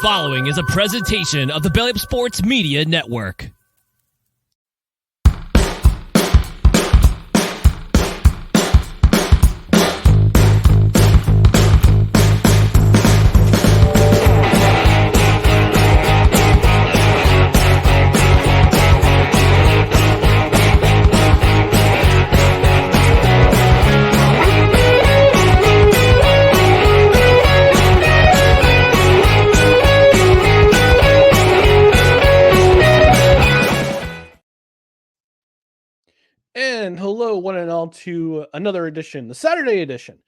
following is a presentation of the Belly Up Sports Media Network. And hello, one and all, to another edition, the Saturday edition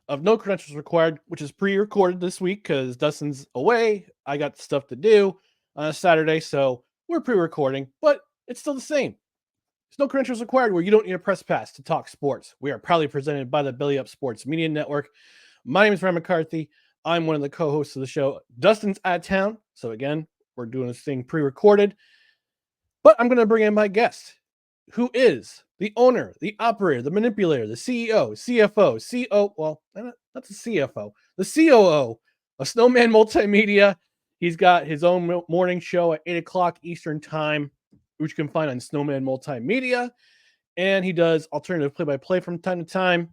of No Credentials Required, which is pre-recorded this week because Dustin's away. I got stuff to do on a Saturday, so we're pre-recording, but it's still the same. There's no credentials required where you don't need a press pass to talk sports. We are proudly presented by the Belly Up Sports Media Network. My name is Ryan McCarthy. I'm one of the co-hosts of the show. Dustin's out of town, so again, we're doing this thing pre-recorded. But I'm going to bring in my guest, who is the owner, the operator, the manipulator, the CEO, CFO, well, that's a CFO, the COO of Snowman Multimedia. He's got his own morning show at 8 o'clock Eastern Time, which you can find on Snowman Multimedia. And he does alternative play-by-play from time to time.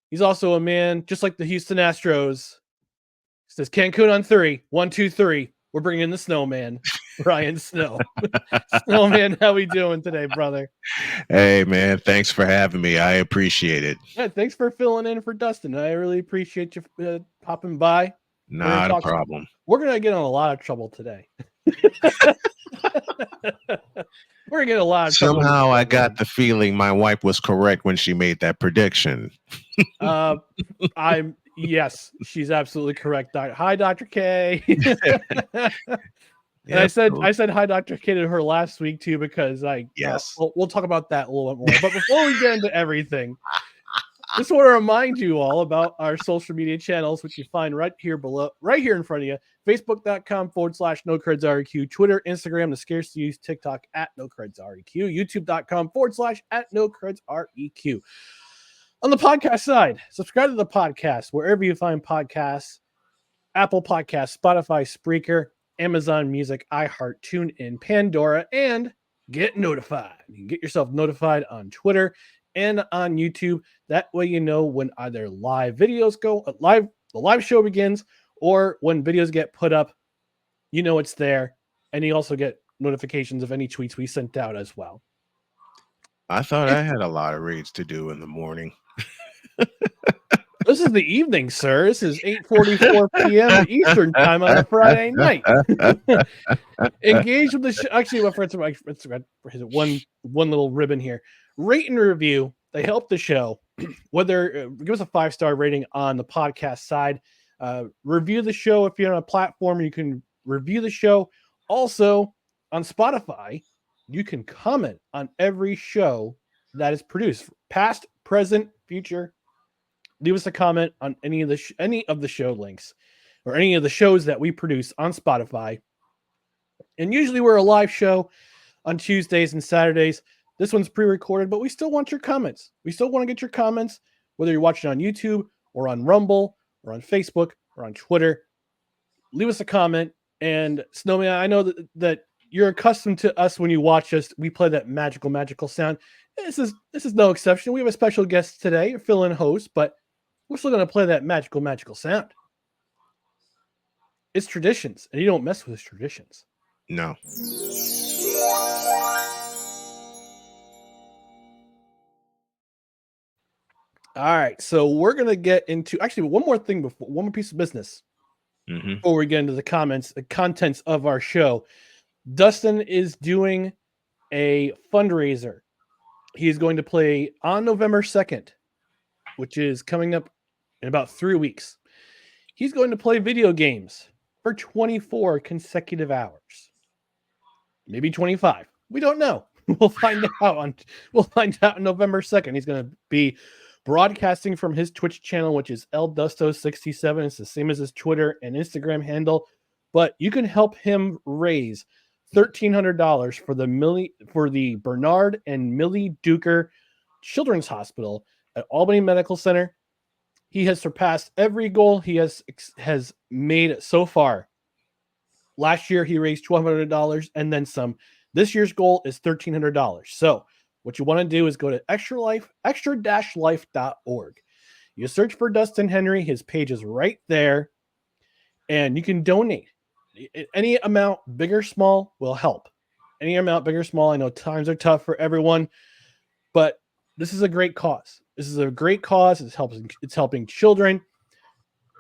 He's also a man, just like the Houston Astros. He says, Cancun on 3, 1, 2, 3. We're bringing in the Snowman, Ryan Snow. Snowman, how we doing today, brother? Hey, man, thanks for having me. I appreciate it. Yeah, thanks for filling in for Dustin. I really appreciate you popping by. Not a problem. We're going to get in a lot of trouble today. We're going to get a lot of trouble. Somehow I got the feeling my wife was correct when she made that prediction. Yes, she's absolutely correct. Hi, Dr. K. And Yeah, I said hi, Dr. K, to her last week too, because we'll talk about that a little bit more. But before we get into everything, just want to remind you all about our social media channels, which you find right here below, right here in front of you. Facebook.com/NoCredsREQ, Twitter, Instagram, the scarcely used TikTok @NoCredsREQ, YouTube.com/@NoCredsREQ. On the podcast side, subscribe to the podcast wherever you find podcasts: Apple Podcasts, Spotify, Spreaker, Amazon Music, iHeart, TuneIn, Pandora, and get notified. You can get yourself notified on Twitter and on YouTube. That way you know when either live videos go, the live show begins, or when videos get put up, you know it's there. And you also get notifications of any tweets we sent out as well. I thought I had a lot of reads to do in the morning. This is the evening, sir. This is 8:44 p.m. Eastern time on a Friday night. Engage with the show. Actually, one little ribbon here. Rate and review. They help the show. Whether give us a 5-star rating on the podcast side. Review the show if you're on a platform. You can review the show. Also on Spotify, you can comment on every show that is produced, past, present, future. Leave us a comment on any of the show links or any of the shows that we produce on Spotify. And usually we're a live show on Tuesdays and Saturdays. This one's pre-recorded, but we still want your comments. We still want to get your comments, whether you're watching on YouTube or on Rumble or on Facebook or on Twitter. Leave us a comment. And Snowman, I know that you're accustomed to us when you watch us. We play that magical sound. This is no exception. We have a special guest today, a fill-in host, but we're still going to play that magical sound. It's traditions, and you don't mess with traditions. No. All right, so we're going to get into one more piece of business before we get into the contents of our show. Dustin is doing a fundraiser. He is going to play on November 2nd, which is coming up in about 3 weeks. He's going to play video games for 24 consecutive hours. Maybe 25. We don't know. We'll find out on November 2nd. He's going to be broadcasting from his Twitch channel, which is LDusto67. It's the same as his Twitter and Instagram handle. But you can help him raise $1,300 for the Bernard and Millie Duker Children's Hospital at Albany Medical Center. He has surpassed every goal he has made so far Last year, he raised $1,200 and then some. This year's goal is $1,300. So what you want to do is go to extra-life.org. You search for Dustin Henry. His page is right there. And you can donate. Any amount, big or small, will help. Any amount, big or small. I know times are tough for everyone, but this is a great cause. This is a great cause. It's helping children,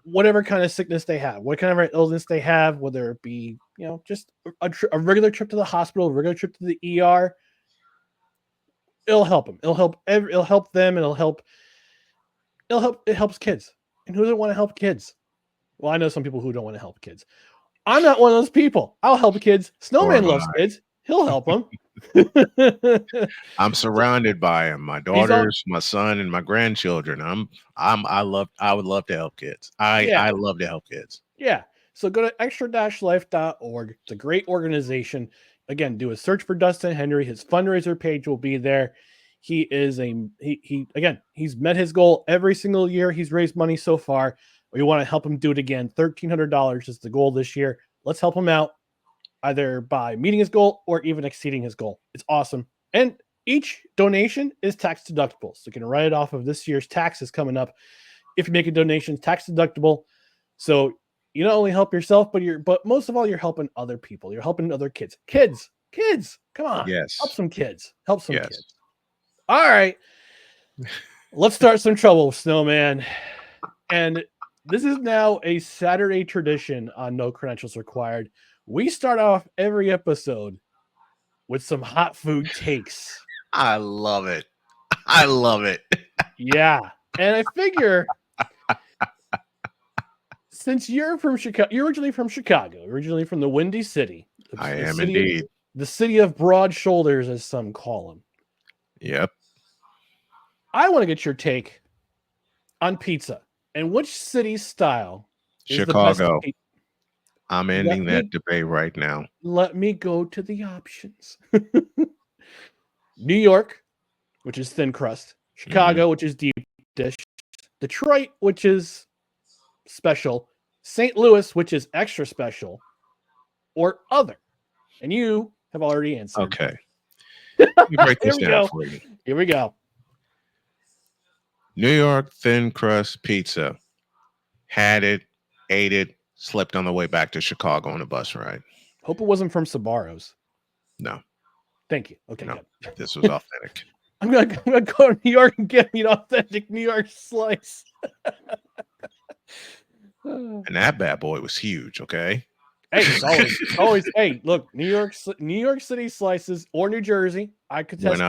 whatever kind of sickness they have, what kind of illness they have, whether it be, just a regular trip to the hospital, a regular trip to the ER. It'll help them. It'll help them. It helps kids. And who doesn't want to help kids? Well, I know some people who don't want to help kids. I'm not one of those people. I'll help kids. Snowman loves kids. He'll help them. I'm surrounded by him. My daughters, my son, and my grandchildren. I would love to help kids. I love to help kids. Yeah. So go to extra-life.org. It's a great organization. Again, do a search for Dustin Henry. His fundraiser page will be there. He's met his goal every single year. He's raised money so far. We want to help him do it again. $1,300 is the goal this year. Let's help him out either by meeting his goal or even exceeding his goal. It's awesome. And each donation is tax deductible. So you can write it off of this year's taxes coming up. If you make a donation, tax deductible. So you not only help yourself, but most of all, you're helping other people. You're helping other kids. Kids, come on. Yes. Help some kids. Kids. All right. Let's start some trouble, Snowman. And this is now a Saturday tradition on No Credentials Required. We start off every episode with some hot food takes. I love it. Yeah. And I figure since you're from Chicago, you're originally from Chicago, originally from the Windy City. I am indeed. The city of broad shoulders, as some call them. Yep. I want to get your take on pizza and which city style is Chicago. the best. I'm ending that debate right now. Let me go to the options. New York, which is thin crust. Chicago, which is deep dish. Detroit, which is special. St. Louis, which is extra special. Or other. And you have already answered. Okay. Let me break this down for you. Here we go. New York thin crust pizza. Had it, ate it, slept on the way back to Chicago on a bus ride. Hope it wasn't from Sbarro's. No. Thank you. Okay, no, good. This was authentic. I'm gonna go to New York and get me an authentic New York slice. And that bad boy was huge, okay? Hey, it's always. Hey, look, New York City slices or New Jersey. I could test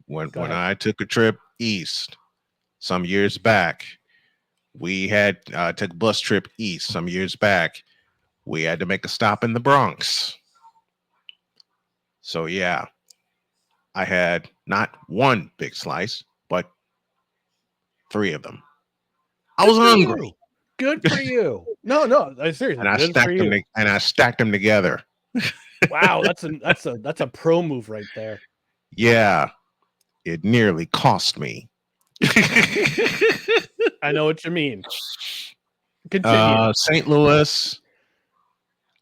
when I took a trip east some years back. We had took a bus trip east some years back. We had to make a stop in the Bronx. So yeah, I had not one big slice, but 3 of them. I was hungry. Good for you. No, seriously. And I stacked them together. Wow, that's a pro move right there. Yeah, it nearly cost me. I know what you mean. Continue. St. Louis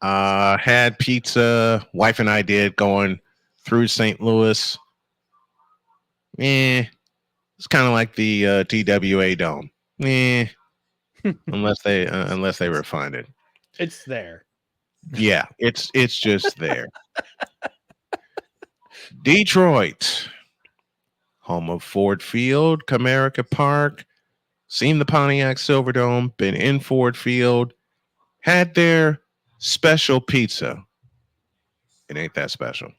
had pizza. Wife and I did going through St. Louis. It's kind of like the TWA Dome. Unless they refine it. It's there. Yeah, it's just there. Detroit, home of Ford Field, Comerica Park. Seen the Pontiac Silverdome, been in Ford Field, had their special pizza. It ain't that special.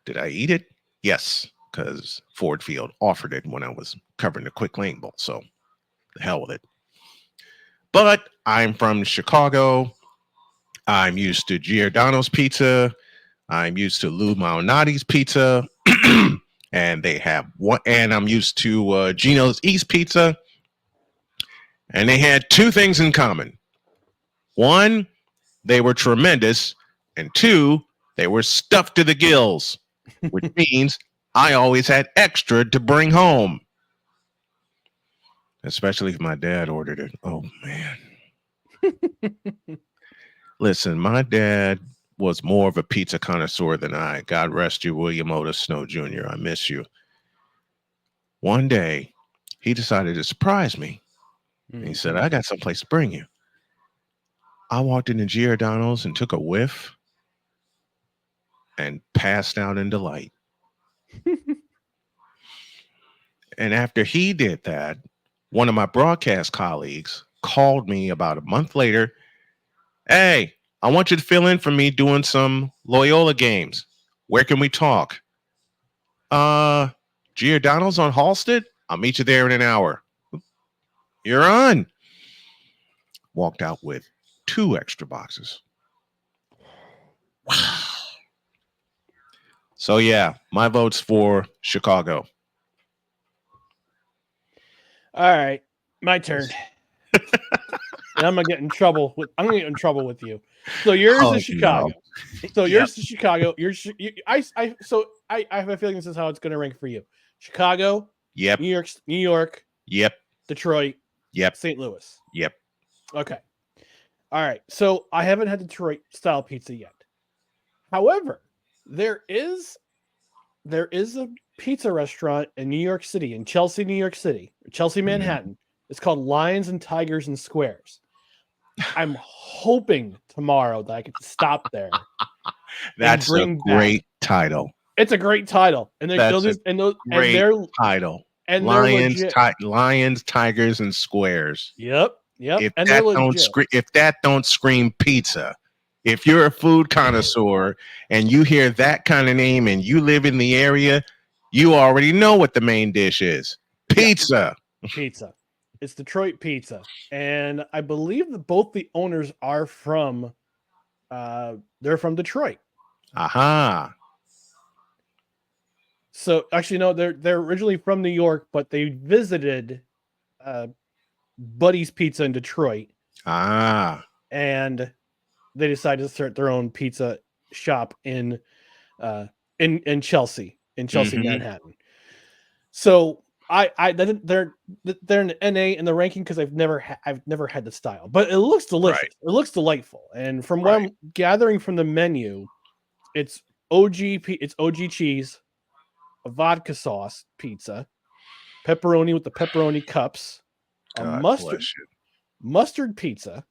Did I eat it? Yes, because Ford Field offered it when I was covering the Quick Lane Bowl. So the hell with it. But I'm from Chicago. I'm used to Giordano's pizza. I'm used to Lou Malnati's pizza. And they have one, and I'm used to Gino's East Pizza. And they had 2 things in common. 1, they were tremendous. And 2, they were stuffed to the gills, which means I always had extra to bring home. Especially if my dad ordered it. Oh, man. Listen, my dad was more of a pizza connoisseur than I. God rest you, William Otis Snow Jr. I miss you. One day, he decided to surprise me. He said, I got someplace to bring you. I walked into Giordano's and took a whiff and passed out in delight. And after he did that, one of my broadcast colleagues called me about a month later. Hey, I want you to fill in for me doing some Loyola games. Where can we talk? Giordano's on Halsted? I'll meet you there in an hour. You're on. Walked out with 2 extra boxes. Wow. So yeah, my vote's for Chicago. All right, my turn. And I'm gonna get in trouble with. I'm gonna get in trouble with you. So yours is Chicago. No. So yours is Chicago. I have a feeling this is how it's gonna rank for you. Chicago. Yep. New York. Yep. Detroit. Yep. St. Louis. Yep. Okay. All right. So I haven't had Detroit style pizza yet. However, there is a pizza restaurant in New York City, in Chelsea, New York City, Chelsea, Manhattan. It's called Lions and Tigers and Squares. I'm hoping tomorrow that I can stop there. That's a great title. It's a great title, and title. And Lions, Tigers, and Squares. Yep. If that don't scream pizza, if you're a food connoisseur and you hear that kind of name and you live in the area, you already know what the main dish is. Pizza. Pizza. It's Detroit pizza. And I believe that both the owners are from they're from Detroit. Aha. So actually no, they're originally from New York, but they visited Buddy's Pizza in Detroit. Ah. And they decided to start their own pizza shop in Chelsea, Manhattan. So they're in NA in the ranking because I've never had the style, but it looks delicious. Right. It looks delightful, and from what I'm gathering from the menu, it's OG cheese, a vodka sauce pizza, pepperoni with the pepperoni cups, a mustard pizza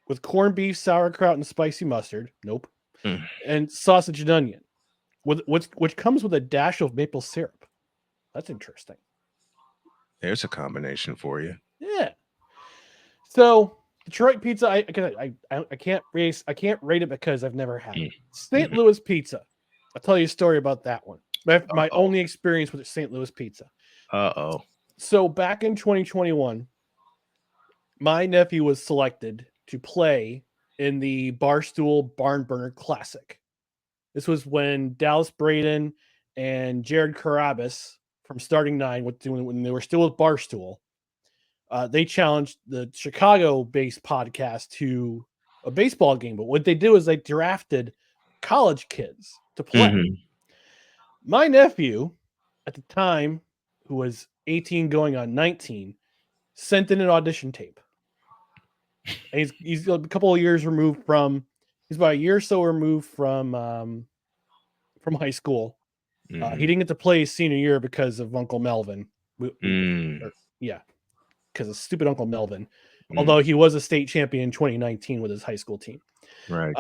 with corned beef, sauerkraut, and spicy mustard. Nope. And sausage and onion, which comes with a dash of maple syrup. That's interesting. There's a combination for you. Yeah. So Detroit pizza, I can't rate it because I've never had it. St. Louis pizza. I'll tell you a story about that one. My only experience with St. Louis pizza. So back in 2021, my nephew was selected to play in the Barstool Barn Burner Classic. This was when Dallas Braden and Jared Carabas from Starting Nine, when they were still with Barstool, they challenged the Chicago-based podcast to a baseball game. But what they do is they drafted college kids to play. My nephew, at the time, who was 18 going on 19, sent in an audition tape. And he's a couple of years removed from. He's about a year or so removed from high school. He didn't get to play his senior year because of Uncle Melvin. Because of stupid Uncle Melvin. Although he was a state champion in 2019 with his high school team. Right.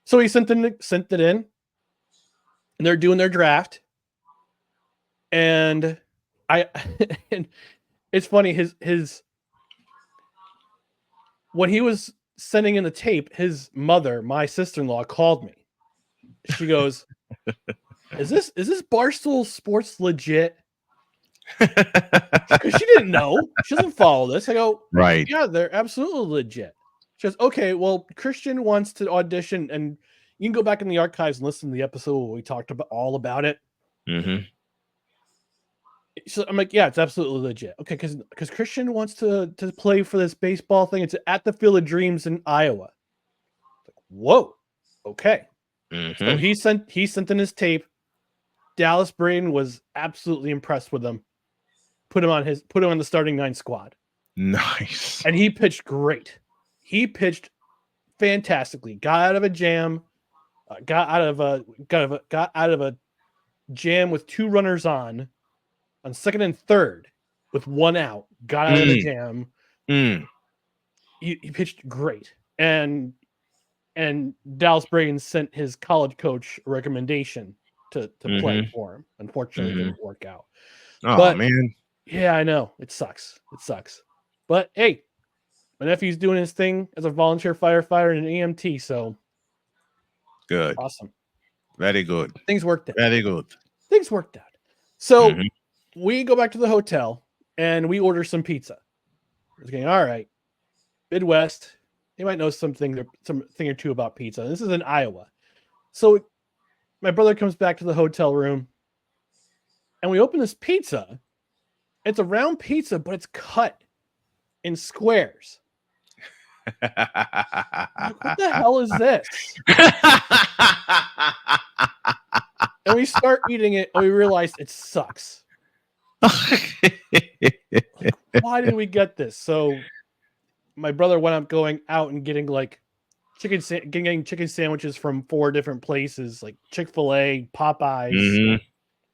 So he sent it in, and they're doing their draft. And and it's funny, his when he was sending in the tape, his mother, my sister-in-law, called me. She goes, Is this Barstool Sports legit? Because she didn't know. She doesn't follow this. I go, right. Yeah, they're absolutely legit. She goes, okay, well, Christian wants to audition, and you can go back in the archives and listen to the episode where we talked all about it. So I'm like, yeah, it's absolutely legit. Okay, because Christian wants to play for this baseball thing. It's at the Field of Dreams in Iowa. Like, whoa, okay. So he sent in his tape. Dallas Braden was absolutely impressed with him. Put him on the starting 9 squad. Nice. And he pitched great. He pitched fantastically. Got out of a jam. Got out of a jam with 2 runners on second and third with 1 out. Got out of the jam. He pitched great, and Dallas Braden sent his college coach a recommendation to play for him. Unfortunately, it didn't work out. Oh, man. Yeah, I know. It sucks. But hey, my nephew's doing his thing as a volunteer firefighter and an EMT, so good. Awesome. Very good. Things worked out. Very good. Things worked out. So we go back to the hotel and we order some pizza. It's going, all right, Midwest, you might know something or two about pizza. This is in Iowa. So my brother comes back to the hotel room and we open this pizza. It's a round pizza, but it's cut in squares. Like, what the hell is this? And we start eating it and we realize it sucks. Like, why did we get this? So my brother went up going out and getting like getting chicken sandwiches from 4 different places, like Chick-fil-A, Popeyes,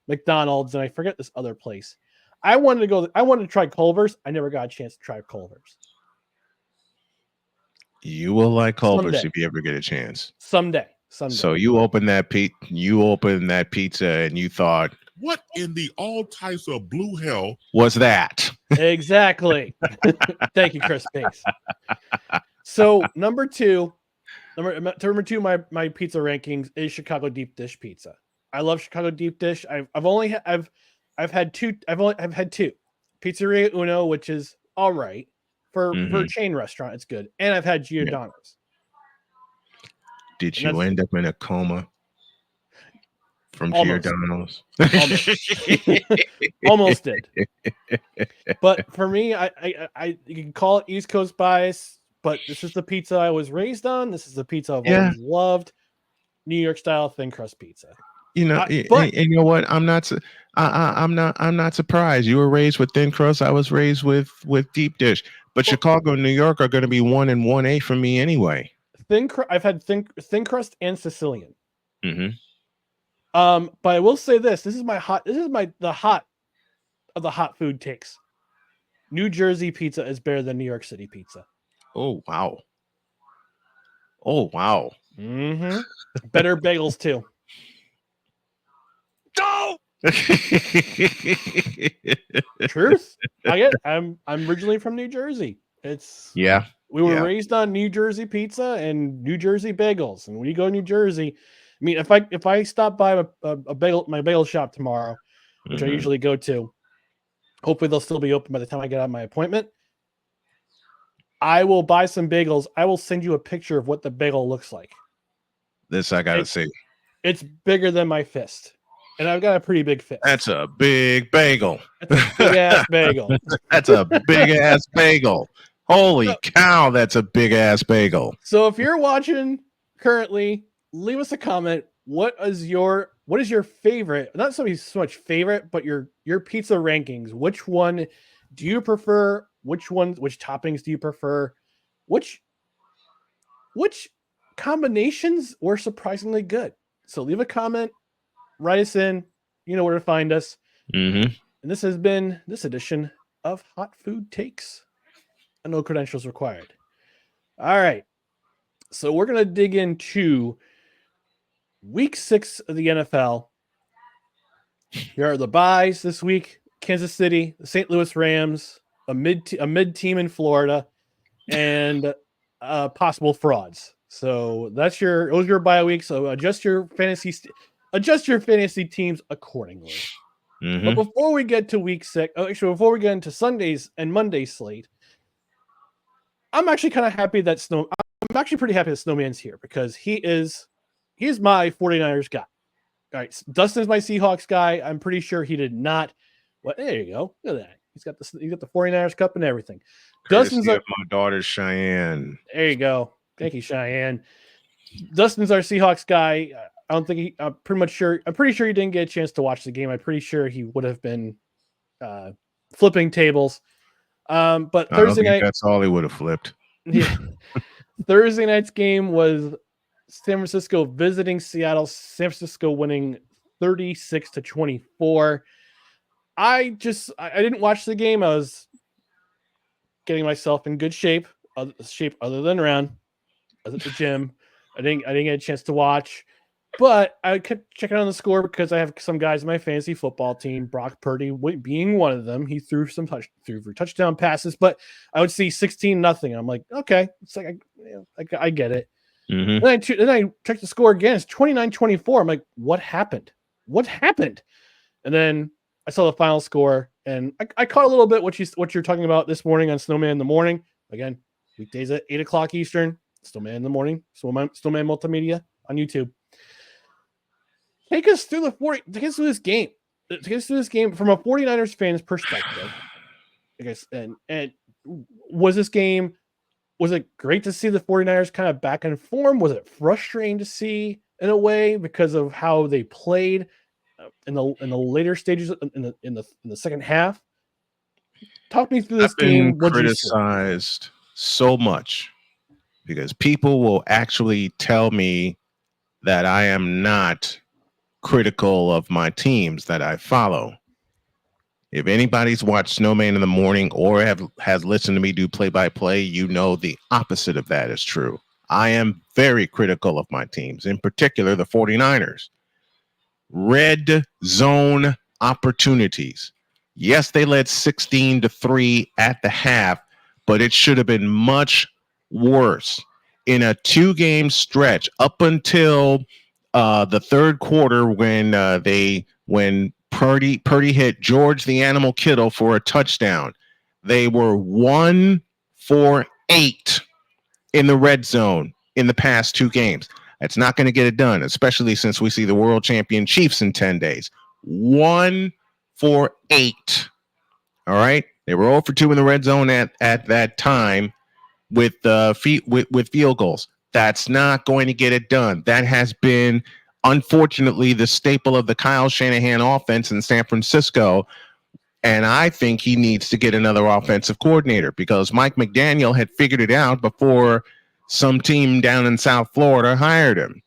McDonald's, and I forget this other place. I wanted to try Culver's. I never got a chance to try Culver's. You will like Culver's if you ever get a chance. Someday. So you open that pizza and you thought, what in the all types of blue hell was that? Exactly. Thank you, Chris Pace. So number two, my pizza rankings is Chicago deep dish pizza. I love Chicago deep dish. I've had two. Pizzeria Uno, which is all right for a chain restaurant. It's good, and I've had Giordano's. Did you end up in a coma from Giordano's? Almost did. But for me, I you can call it East Coast bias, but this is the pizza I was raised on. This is the pizza I've always loved. New York style thin crust pizza. You know, and you know what? I'm not surprised. You were raised with thin crust. I was raised with deep dish. But Chicago and New York are going to be 1 and 1A for me anyway. I've had thin crust and Sicilian. But I will say this: the hot of the hot food takes. New Jersey pizza is better than New York City pizza. Oh wow! Oh wow! Better bagels too. No. Truth. I'm originally from New Jersey. We were raised on New Jersey pizza and New Jersey bagels. And when you go to New Jersey, I mean, if I stop by my bagel shop tomorrow, which I usually go to, hopefully they'll still be open by the time I get out of my appointment. I will buy some bagels. I will send you a picture of what the bagel looks like. This I gotta see. It's bigger than my fist. And I've got a pretty big fist. That's a big bagel. That's a big ass bagel. That's a big ass bagel. Holy cow, that's a big ass bagel. So if you're watching currently, leave us a comment. What is your favorite? Not so much favorite, but your pizza rankings. Which one do you prefer? Which toppings do you prefer? Which combinations were surprisingly good? So leave a comment. Write us in. You know where to find us. And this has been this edition of Hot Food Takes. No credentials required. All right. So we're going to dig into week 6 of the NFL. Here are the buys this week. Kansas City, the St. Louis Rams, a mid team in Florida, and possible frauds. So those are your bye week. So adjust your fantasy teams accordingly. But before we get to week 6, before we get into Sundays and Mondays slate, I'm actually kind of happy that I'm actually pretty happy that Snowman's here because he is my 49ers guy. All right, Dustin's my Seahawks guy. I'm pretty sure he did not. Well, there you go. Look at that. He's got the 49ers cup and everything. Dustin's my daughter Cheyenne. There you go. Thank you, Cheyenne. Dustin's our Seahawks guy. I don't think I'm pretty sure he didn't get a chance to watch the game. I'm pretty sure he would have been flipping tables. But Thursday night, that's all he would have flipped. Yeah. Thursday night's game was San Francisco visiting Seattle. San Francisco winning 36-24. I didn't watch the game. I was getting myself in good shape other than around. I was at the gym. I didn't get a chance to watch, but I kept checking on the score because I have some guys in my fantasy football team. Brock Purdy being one of them. He threw for touchdown passes, but I would see 16-0. I'm like, okay, it's like I get it. Mm-hmm. Then I checked the score again. It's 29-24. I'm like, what happened? What happened? And then I saw the final score, and I caught a little bit what you're talking about this morning on Snowman in the Morning. Again, weekdays at 8:00 Eastern. Snowman in the Morning. Snowman Multimedia on YouTube. Take us through this game. Take us through this game from a 49ers fan's perspective. I guess, and was this game? Was it great to see the 49ers kind of back in form? Was it frustrating to see in a way because of how they played in the later stages in the second half? Talk me through this game. I've been criticized so much because people will actually tell me that I am not critical of my teams that I follow. If anybody's watched Snowman in the Morning or has listened to me do play-by-play, you know the opposite of that is true. I am very critical of my teams, in particular the 49ers. Red zone opportunities. Yes, they led 16-3 at the half, but it should have been much worse. In a 2-game stretch up until the third quarter when Purdy hit George the Animal Kittle for a touchdown, they were 1 for 8 in the red zone in the past 2 games. That's not going to get it done, especially since we see the world champion Chiefs in 10 days. 1 for 8. All right. They were 0 for 2 in the red zone at that time with field goals. That's not going to get it done. That has been, unfortunately, the staple of the Kyle Shanahan offense in San Francisco. And I think he needs to get another offensive coordinator because Mike McDaniel had figured it out before some team down in South Florida hired him.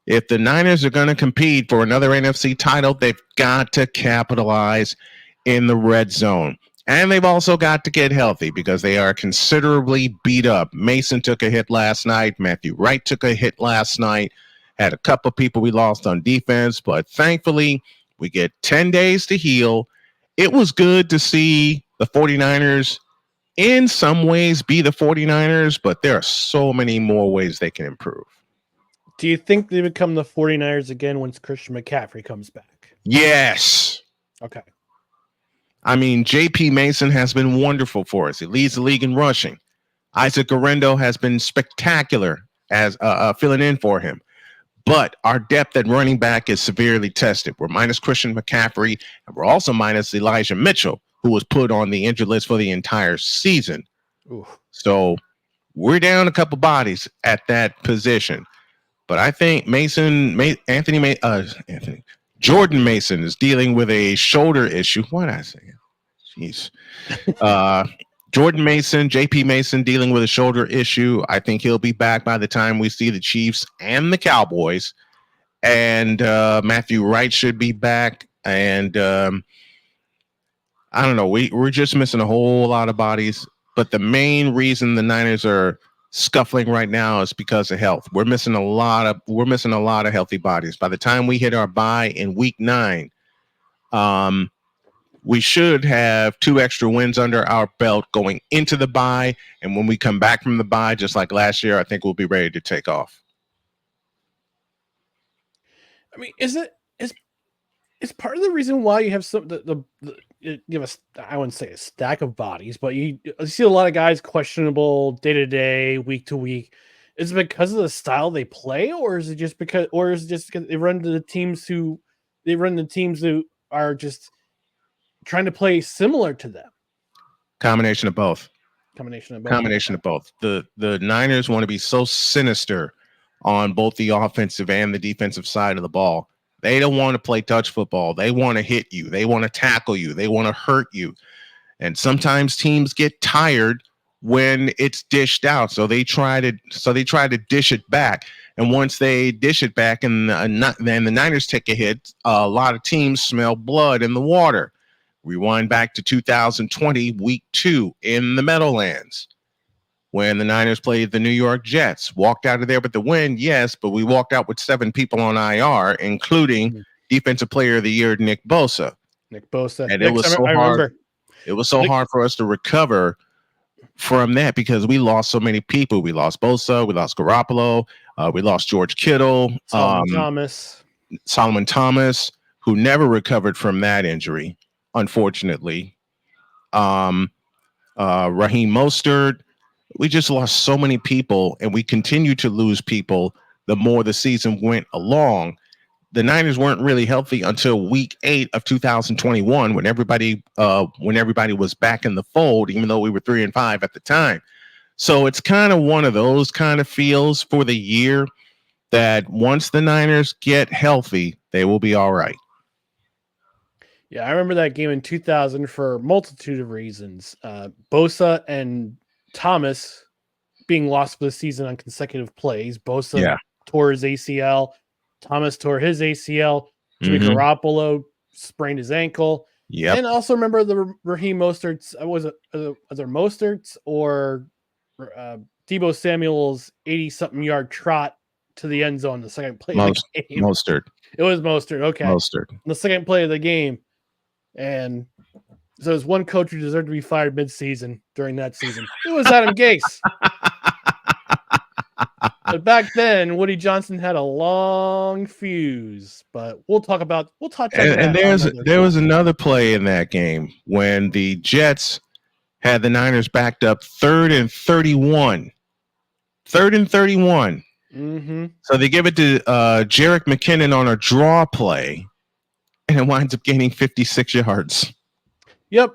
If the Niners are going to compete for another NFC title, they've got to capitalize in the red zone. And they've also got to get healthy because they are considerably beat up. Mason took a hit last night. Matthew Wright took a hit last night. Had a couple of people we lost on defense, but thankfully we get 10 days to heal. It was good to see the 49ers in some ways be the 49ers, but there are so many more ways they can improve. Do you think they become the 49ers again once Christian McCaffrey comes back? Yes. Okay. I mean, J.P. Mason has been wonderful for us. He leads the league in rushing. Isaac Guerrero has been spectacular as filling in for him. But our depth at running back is severely tested. We're minus Christian McCaffrey, and we're also minus Elijah Mitchell, who was put on the injured list for the entire season. Ooh. So we're down a couple bodies at that position. But I think Jordan Mason is dealing with a shoulder issue. What did I say? Jeez. Jordan Mason, J.P. Mason dealing with a shoulder issue. I think he'll be back by the time we see the Chiefs and the Cowboys. And Matthew Wright should be back. And I don't know. We're just missing a whole lot of bodies. But the main reason the Niners are scuffling right now is because of health. We're missing a lot of healthy bodies. By the time we hit our bye in week 9, we should have 2 extra wins under our belt going into the bye. And when we come back from the bye, just like last year, I think we'll be ready to take off. I mean, is part of the reason why you have you have I wouldn't say a stack of bodies, but you see a lot of guys questionable day to day, week to week. Is it because of the style they play, or is it just because they run the teams who are just trying to play similar to them? Combination of both. Combination of both. The Niners want to be so sinister on both the offensive and the defensive side of the ball. They don't want to play touch football. They want to hit you. They want to tackle you. They want to hurt you. And sometimes teams get tired when it's dished out. So they try to dish it back. And once they dish it back and then the Niners take a hit, a lot of teams smell blood in the water. Rewind back to 2020, week 2 in the Meadowlands, when the Niners played the New York Jets. Walked out of there with the win, yes, but we walked out with 7 people on IR, including Defensive Player of the Year, Nick Bosa. And it was so hard. It was so hard for us to recover from that because we lost so many people. We lost Bosa, we lost Garoppolo, we lost George Kittle, Solomon Thomas, who never recovered from that injury, unfortunately. Raheem Mostert. We just lost so many people, and we continue to lose people the more the season went along. The Niners weren't really healthy until week 8 of 2021, when everybody was back in the fold, even though we were 3-5 at the time. So it's kind of one of those kind of feels for the year that once the Niners get healthy, they will be all right. Yeah, I remember that game in 2000 for a multitude of reasons. Bosa and Thomas being lost for the season on consecutive plays. Bosa tore his ACL. Thomas tore his ACL. Jimmy Garoppolo sprained his ankle. Yeah, and also remember the Raheem Mostert's. Was it Mostert's or Deebo Samuel's 80-something yard trot to the end zone the second play of the game? Mostert. It was Mostert. Okay, Mostert. The second play of the game, and so there's one coach who deserved to be fired mid-season during that season. It was Adam Gase. But back then, Woody Johnson had a long fuse. But we'll touch on that. And there was another play in that game when the Jets had the Niners backed up 3rd and 31. 3rd and 31. So they give it to Jerick McKinnon on a draw play, and it winds up gaining 56 yards. Yep.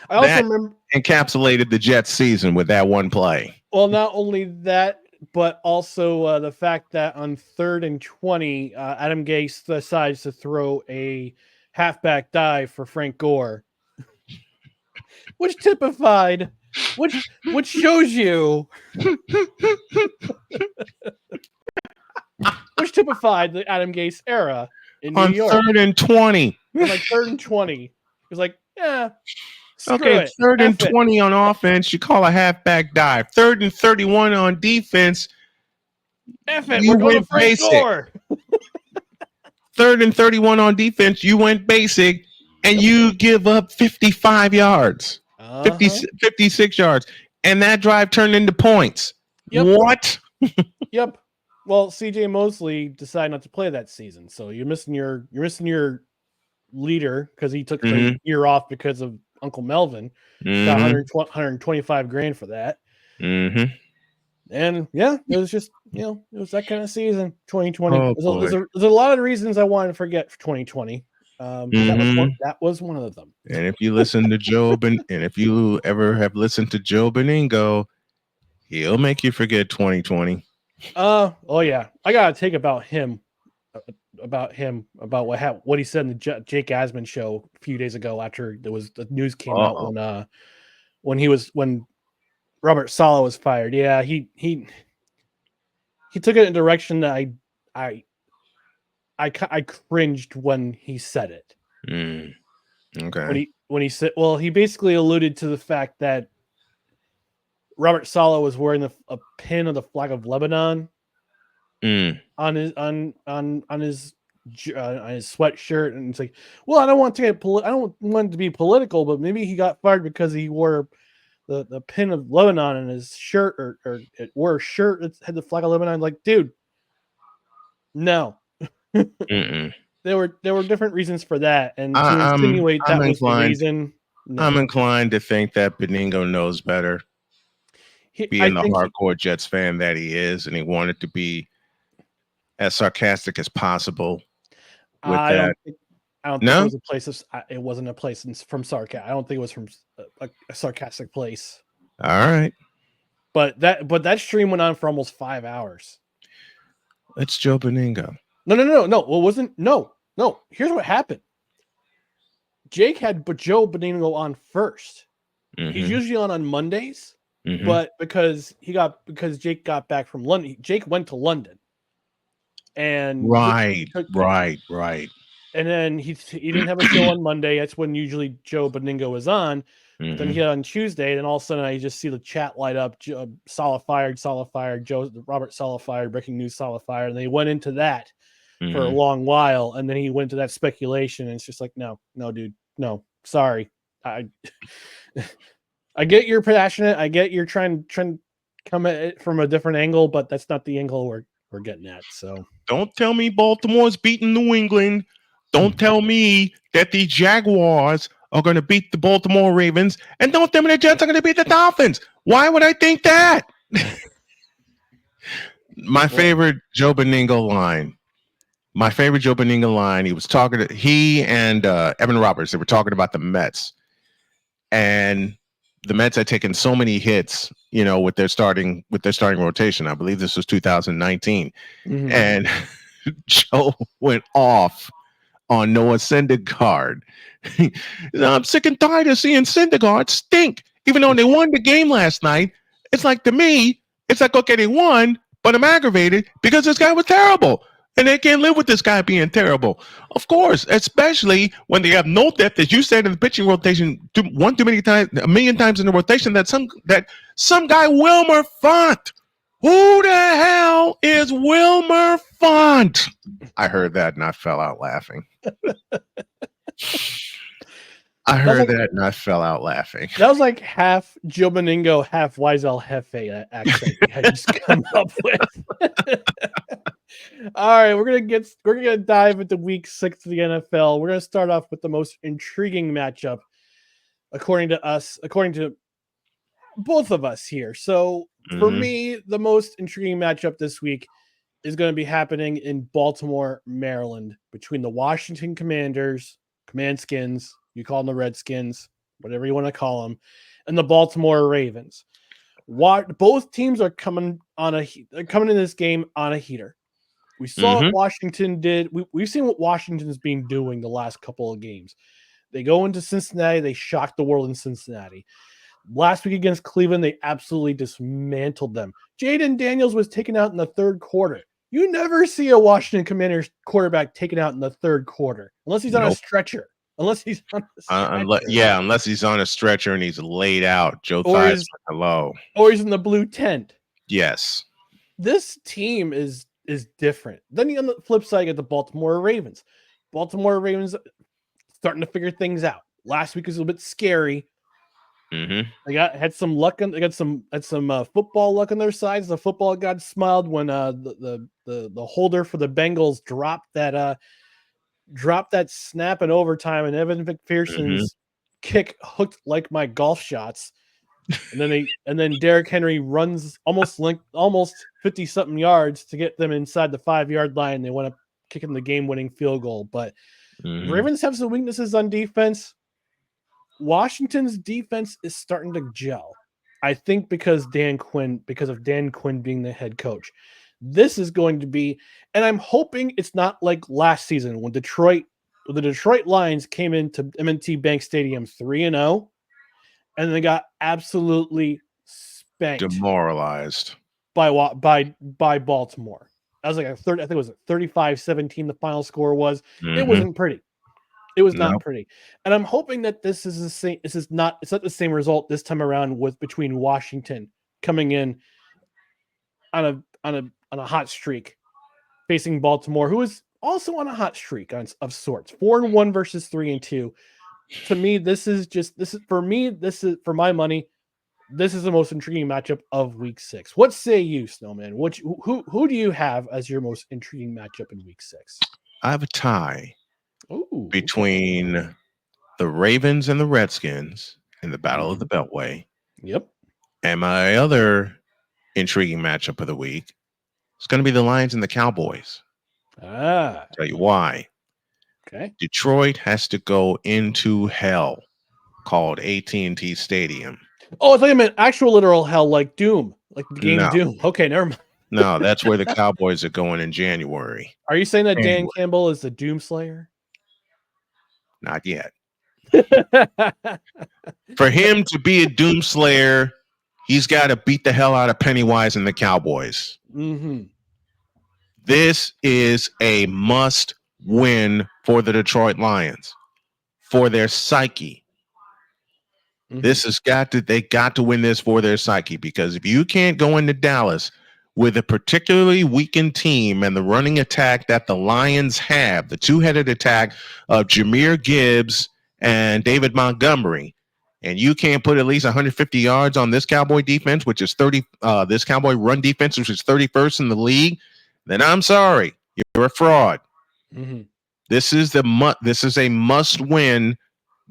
I also remember encapsulated the Jets season with that one play. Well, not only that, but also the fact that on 3rd and 20, Adam Gase decides to throw a halfback dive for Frank Gore, which typified, which shows you, which typified the Adam Gase era in New York. On 3rd and 20. Like 3rd and 20. It was like, yeah. Okay, 3rd and 20 on offense, you call a halfback dive. 3rd and 31 on defense, we're going to Frank Gore. 3rd and 31 on defense, you went basic, and you give up 55 yards, 56 yards, and that drive turned into points. Yep. What? Yep. Well, CJ Mosley decided not to play that season, so you're missing your leader because he took the year off because of Uncle Melvin. Got $125,000 for that. And yeah, it was just, it was that kind of season, 2020. There's a lot of reasons I wanted to forget for 2020. That was one of them. And if you listen to Joe and if you ever have listened to Joe Beningo, he'll make you forget 2020. Oh yeah, I gotta take about what he said in the Jake Asman show a few days ago after the news came out when Robert Saleh was fired. Yeah, he took it in a direction that I cringed when he said it. Okay. When he said, well, he basically alluded to the fact that Robert Saleh was wearing a pin of the flag of Lebanon on his sweatshirt, and it's like, well, I don't want it to be political, but maybe he got fired because he wore the pin of Lebanon in his shirt, or it wore a shirt that had the flag of Lebanon. Like, dude, no. There were different reasons for that, and to insinuate that was the reason. No. I'm inclined to think that Beningo knows better. Being the hardcore Jets fan that he is, and he wanted to be as sarcastic as possible. I don't think it was a place it wasn't a place from sarcasm. I don't think it was from a sarcastic place. All right, but that stream went on for almost 5 hours. It's Joe Beningo. No. Well, it wasn't. No. Here's what happened. Jake had Joe Beningo on first. He's usually on Mondays. but because Jake got back from London, Jake went to London, and Right. and then he didn't have a show on Monday. That's when usually Joe Beningo was on. But then he had on Tuesday, and all of a sudden I just see the chat light up. Sala fired, Robert Sala fired, breaking news, Sala fired, and they went into that for a long while, and then he went to that speculation, and it's just like, no, dude, no, sorry. I get you're passionate. I get you're trying to come at it from a different angle, but that's not the angle we're getting at. So don't tell me Baltimore's beating New England. Don't tell me that the Jaguars are going to beat the Baltimore Ravens, and don't tell me the Jets are going to beat the Dolphins. Why would I think that? My favorite Joe Beningo line. He was talking to he and Evan Roberts. They were talking about the Mets, and the Mets had taken so many hits, with their starting rotation. I believe this was 2019, and Joe went off on Noah Syndergaard. I'm sick and tired of seeing Syndergaard stink. Even though they won the game last night, it's like, to me, it's like, okay, they won, but I'm aggravated because this guy was terrible. And they can't live with this guy being terrible. Of course, especially when they have no depth, as you said in the pitching rotation, a million times in the rotation, that some guy, Wilmer Font. Who the hell is Wilmer Font? I heard that and I fell out laughing. That was like half Joe Beningo, half Weisel Hefe accent I just come up with. All right, we're gonna dive into week 6 of the NFL. We're gonna start off with the most intriguing matchup, according to both of us here. So for me, the most intriguing matchup this week is going to be happening in Baltimore, Maryland, between the Washington Commanders, Commandskins, you call them the Redskins, whatever you want to call them, and the Baltimore Ravens. Both teams are coming in this game on a heater. We saw what Washington did. We've seen what Washington's been doing the last couple of games. They go into Cincinnati. They shocked the world in Cincinnati. Last week against Cleveland, they absolutely dismantled them. Jaden Daniels was taken out in the third quarter. You never see a Washington Commanders quarterback taken out in the third quarter, unless he's on a stretcher. Unless he's on a stretcher and he's laid out. Joe Theismann, hello. Or he's in the blue tent. Yes. This team is different. Then on the flip side, you get the Baltimore Ravens. Baltimore Ravens starting to figure things out. Last week was a little bit scary. They had some luck. They got some football luck on their sides. The football god smiled when the holder for the Bengals dropped that snap in overtime, and Evan McPherson's kick hooked like my golf shots. And then Derrick Henry runs almost 50 something yards to get them inside the 5-yard line. They went up kicking the game-winning field goal. But Ravens have some weaknesses on defense. Washington's defense is starting to gel. I think because of Dan Quinn being the head coach. This is going to be, and I'm hoping it's not like last season when the Detroit Lions came into M&T Bank Stadium 3-0, and they got absolutely spanked, demoralized by Baltimore. I was like I think it was 35-17. The final score was. It wasn't pretty. It was not pretty, and I'm hoping that this is the same. It's not the same result this time around between Washington coming in on a hot streak, facing Baltimore, who is also on a hot streak of sorts, 4-1 versus 3-2. To me, this is for my money. This is the most intriguing matchup of Week 6. What say you, Snowman? Who do you have as your most intriguing matchup in Week 6? I have a tie. Between the Ravens and the Redskins in the Battle of the Beltway. Yep. And my other intriguing matchup of the week is going to be the Lions and the Cowboys. I'll tell you why. Okay. Detroit has to go into hell called AT&T Stadium. Oh, I thought you meant actual literal hell, like Doom, like the game Doom. Okay, never mind. No, that's where the Cowboys are going in January. Are you saying that Dan Campbell is the Doom Slayer? Not yet. For him to be a Doom Slayer, he's got to beat the hell out of Pennywise and the Cowboys. Mm-hmm. This is a must win for the Detroit Lions, for their psyche. Mm-hmm. They got to win this for their psyche, because if you can't go into Dallas with a particularly weakened team and the running attack that the Lions have, the two-headed attack of Jahmyr Gibbs and David Montgomery, and you can't put at least 150 yards on this Cowboy defense, which is this Cowboy run defense, which is 31st in the league, then I'm sorry, you're a fraud. Mm-hmm. This is a must-win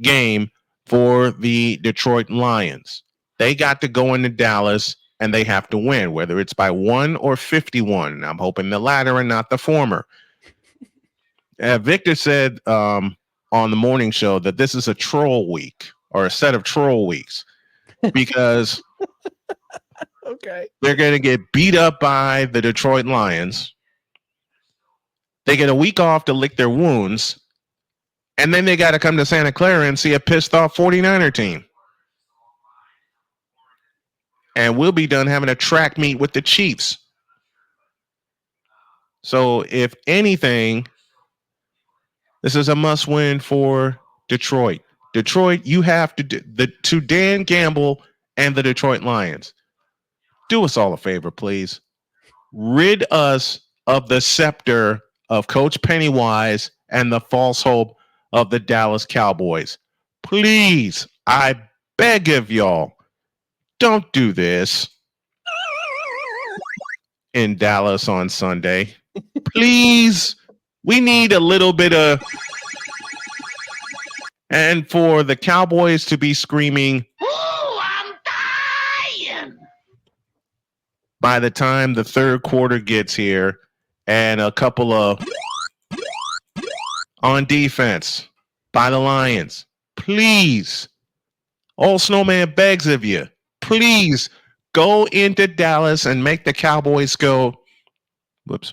game for the Detroit Lions. They got to go into Dallas and they have to win, whether it's by 1 or 51. I'm hoping the latter and not the former. Victor said on the morning show that this is a troll week, or a set of troll weeks, because Okay. they're going to get beat up by the Detroit Lions. They get a week off to lick their wounds, and then they got to come to Santa Clara and see a pissed off 49er team. And we'll be done having a track meet with the Chiefs. So if anything, this is a must win for Detroit. Detroit, you have to Dan Gamble and the Detroit Lions, do us all a favor, please. Rid us of the scepter of Coach Pennywise and the false hope of the Dallas Cowboys. Please, I beg of y'all, don't do this in Dallas on Sunday. Please, we need a little bit of... And for the Cowboys to be screaming, "Oh, I'm dying!" by the time the third quarter gets here, and a couple of on defense by the Lions. Please, old Snowman begs of you, please go into Dallas and make the Cowboys go, whoops,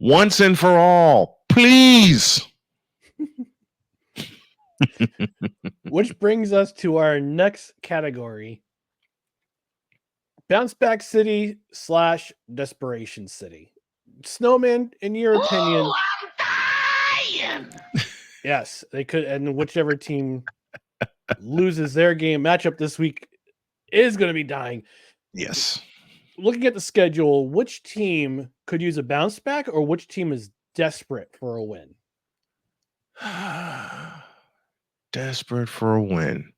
once and for all. Please. Which brings us to our next category. Bounce back city / desperation city. Snowman, in your opinion. I'm dying. Yes, they could, and whichever team loses their game matchup this week is going to be dying. Yes. Looking at the schedule, which team could use a bounce back, or which team is desperate for a win? Desperate for a win.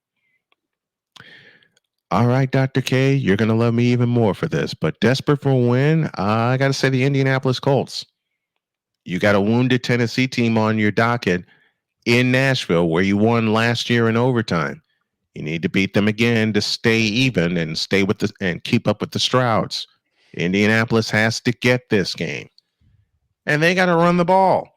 All right, Dr. K, you're going to love me even more for this, but desperate for a win, I got to say the Indianapolis Colts. You got a wounded Tennessee team on your docket in Nashville, where you won last year in overtime. You need to beat them again to stay even and keep up with the Strouds. Indianapolis has to get this game, and they got to run the ball.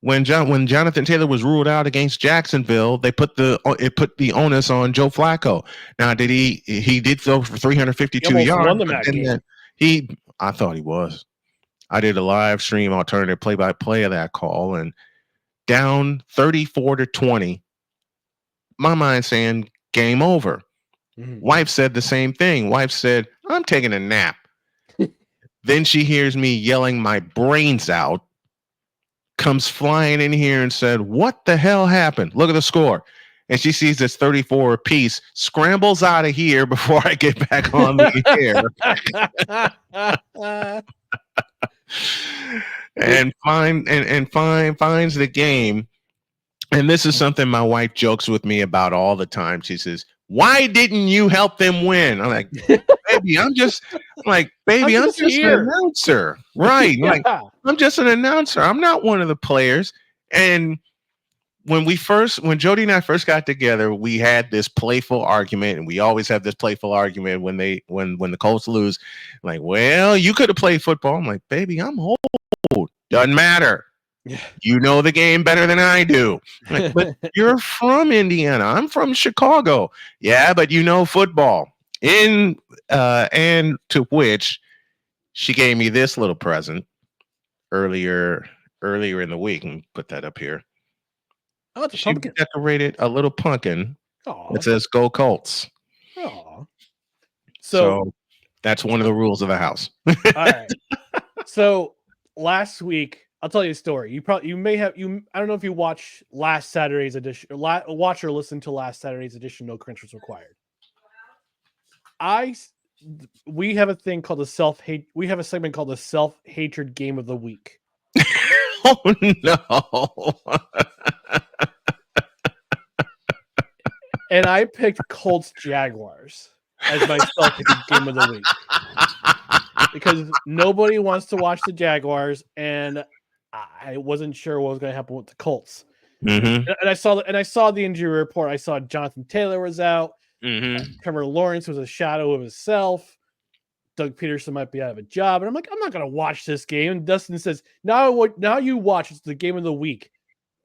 When Jonathan Taylor was ruled out against Jacksonville, it put the onus on Joe Flacco. Now, he did throw for 352 yards? Won them that game. I thought he was. I did a live stream alternative play-by-play of that call, and down 34-20. My mind saying game over. Mm-hmm. Wife said the same thing. Wife said, "I'm taking a nap." Then she hears me yelling my brains out, comes flying in here and said, "What the hell happened? Look at the score." And she sees it's 34 apiece, scrambles out of here before I get back on the air. and finds the game. And this is something my wife jokes with me about all the time. She says, "Why didn't you help them win?" I'm like, baby, I'm just an announcer. Right. Yeah. Like, I'm just an announcer. I'm not one of the players. And when Jody and I first got together, we had this playful argument, and we always have this playful argument when the Colts lose. Like, well, you could have played football. I'm like, baby, I'm old. Doesn't matter. Yeah. You know the game better than I do. Like, but you're from Indiana. I'm from Chicago. Yeah, but you know football. And to which she gave me this little present earlier in the week, and put that up here. Oh, it's a She pumpkin. decorated a little pumpkin Aww. that says "Go Colts." Oh, So that's one of the rules of the house. all right. So last week, I'll tell you a story. You may have I don't know if you watch last Saturday's edition, watch or listen to last Saturday's edition. No credentials required. We have a thing called the self-hate. We have a segment called the self-hatred game of the week. Oh no. And I picked Colts Jaguars as my self-hatred game of the week. Because nobody wants to watch the Jaguars, and I wasn't sure what was going to happen with the Colts. Mm-hmm. And I saw the injury report. I saw Jonathan Taylor was out. Mm-hmm. Trevor Lawrence was a shadow of himself. Doug Peterson might be out of a job. And I'm like, I'm not going to watch this game. And Dustin says, now you watch. It's the game of the week.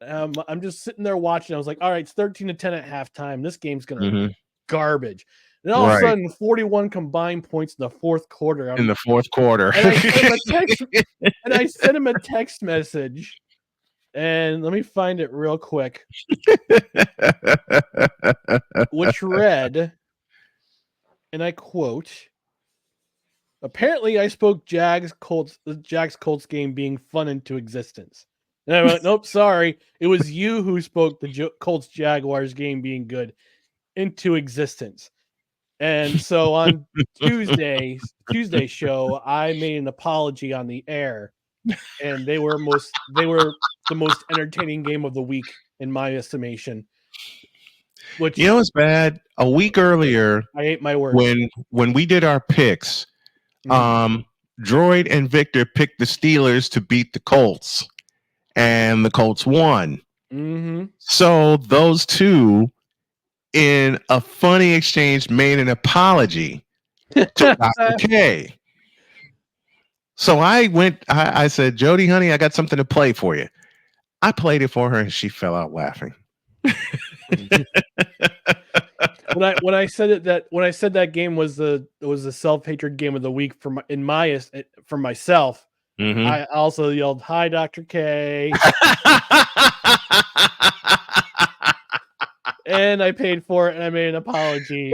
I'm just sitting there watching. I was like, all right, it's 13-10 at halftime. This game's going to be garbage. And all of a sudden, 41 combined points in the fourth quarter. In the fourth quarter. And I sent him a text message. And let me find it real quick. Which read, and I quote, apparently I spoke the Jags-Colts game being fun into existence. And I went, nope, sorry. It was you who spoke the Colts-Jaguars game being good into existence. And so on Tuesday's show, I made an apology on the air, and they were the most entertaining game of the week in my estimation. Which, you know what's bad? A week earlier, I ate my words. When we did our picks, Droid and Victor picked the Steelers to beat the Colts, and the Colts won. Mm-hmm. So those two, in a funny exchange, made an apology to Dr. K. So I said, Jody, honey, I got something to play for you. I played it for her, and she fell out laughing. when I said that game was the self-hatred game of the week for myself, I also yelled, "Hi, Dr. K." And I paid for it, and I made an apology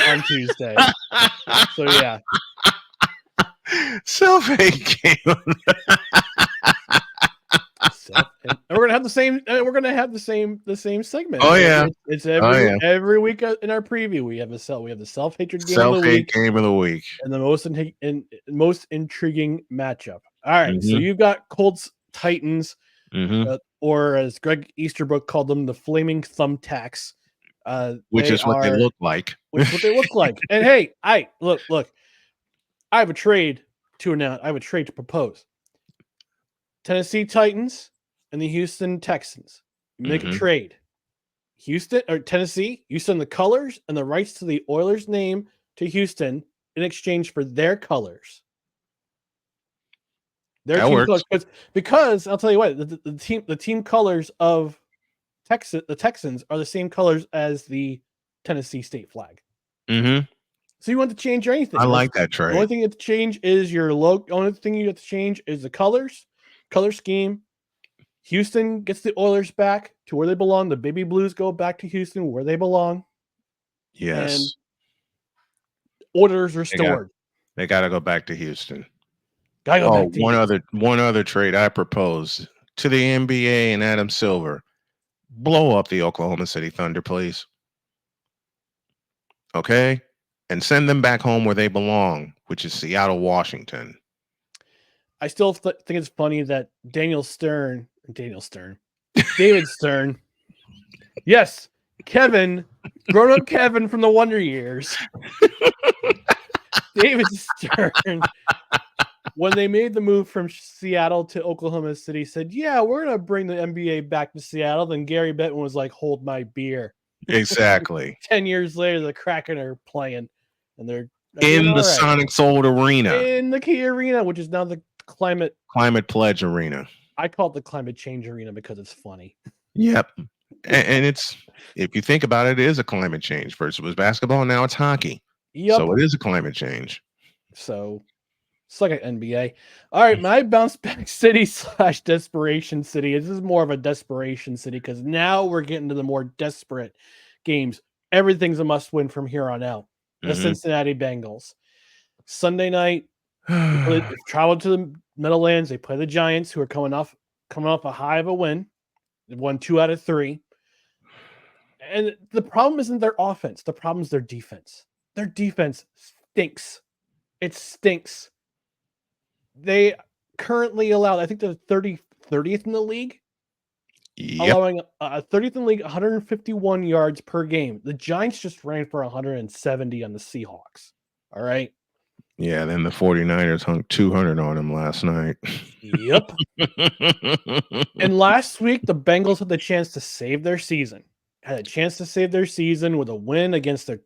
on Tuesday. So yeah, self-hate game. And we're gonna have the same. We're gonna have the same segment. Oh yeah, it's every week in our preview. We have the self-hatred game of the week. Game of the week, and the most intriguing matchup. All right, so you've got Colts Titans, or as Greg Easterbrook called them, the Flaming Thumbtacks. Which is what they look like. Which is what they look like. And hey, look. I have a trade to announce. I have a trade to propose. Tennessee Titans and the Houston Texans. You make a trade. Tennessee, you send the colors and the rights to the Oilers name to Houston in exchange for their colors. Their that team works. colors, because I'll tell you what, the team colors of the Texans are the same colors as the Tennessee state flag. So you want to change anything? I like that trade. The only thing you have to change is your logo. The only thing you have to change is the color scheme. Houston gets the Oilers back to where they belong. The baby blues go back to Houston where they belong. Yes. And orders restored. They got to go back to Houston. One other trade I propose to the NBA and Adam Silver. Blow up the Oklahoma City Thunder, please. Okay? And send them back home where they belong, which is Seattle, Washington. I still think it's funny that David Stern. Yes, Kevin, grown-up Kevin from the Wonder Years. David Stern, when they made the move from Seattle to Oklahoma City, said, yeah, we're going to bring the NBA back to Seattle. Then Gary Bettman was like, hold my beer. Exactly. 10 years later, the Kraken are playing, and they're in the Sonics old arena. In the Key Arena, which is now the Climate Pledge Arena. I call it the Climate Change Arena because it's funny. Yep. And it's, if you think about it, it is a climate change. First it was basketball, now it's hockey. Yep. So it is a climate change. So it's like an NBA. All right, my bounce back city / desperation city. This is more of a desperation city because now we're getting to the more desperate games. Everything's a must win from here on out. the Cincinnati Bengals. Sunday night, they traveled to the Meadowlands. They play the Giants, who are coming off a high of a win. They won 2 out of 3. And the problem isn't their offense. The problem is their defense. Their defense stinks. It stinks. They currently allow, I think they're 30th in the league. Yep. Allowing 30th in the league, 151 yards per game. The Giants just ran for 170 on the Seahawks. All right. Yeah, then the 49ers hung 200 on them last night. Yep. And last week, the Bengals had the chance to save their season. Had a chance to save their season with a win against a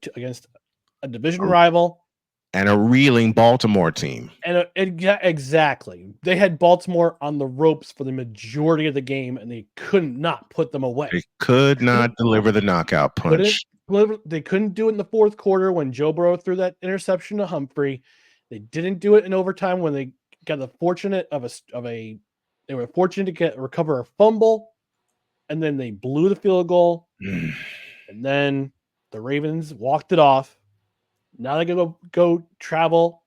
division rival. And a reeling Baltimore team. And exactly. They had Baltimore on the ropes for the majority of the game, and they could not put them away. They could not deliver the knockout punch. They couldn't do it in the fourth quarter when Joe Burrow threw that interception to Humphrey. They didn't do it in overtime when they got the fortunate they were fortunate to recover a fumble, and then they blew the field goal. And then the Ravens walked it off. Now they're going to go travel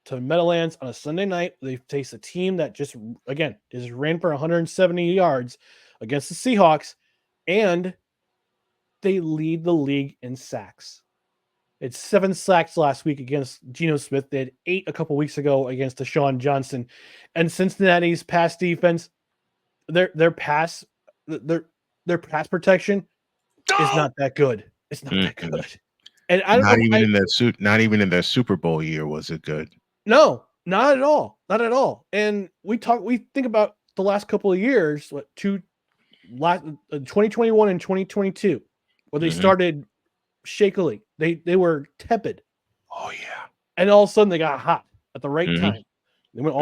to Meadowlands on a Sunday night. They face a team that just ran for 170 yards against the Seahawks, and they lead the league in sacks. It's 7 sacks last week against Geno Smith. They had 8 a couple weeks ago against Deshaun Johnson. And Cincinnati's pass defense, their pass protection is not that good. It's not that good. And not even in their Super Bowl year was it good. No, not at all. Not at all. And we think about the last couple of years, 2021 and 2022, where they started shakily. They were tepid. Oh yeah. And all of a sudden they got hot at the right time. They went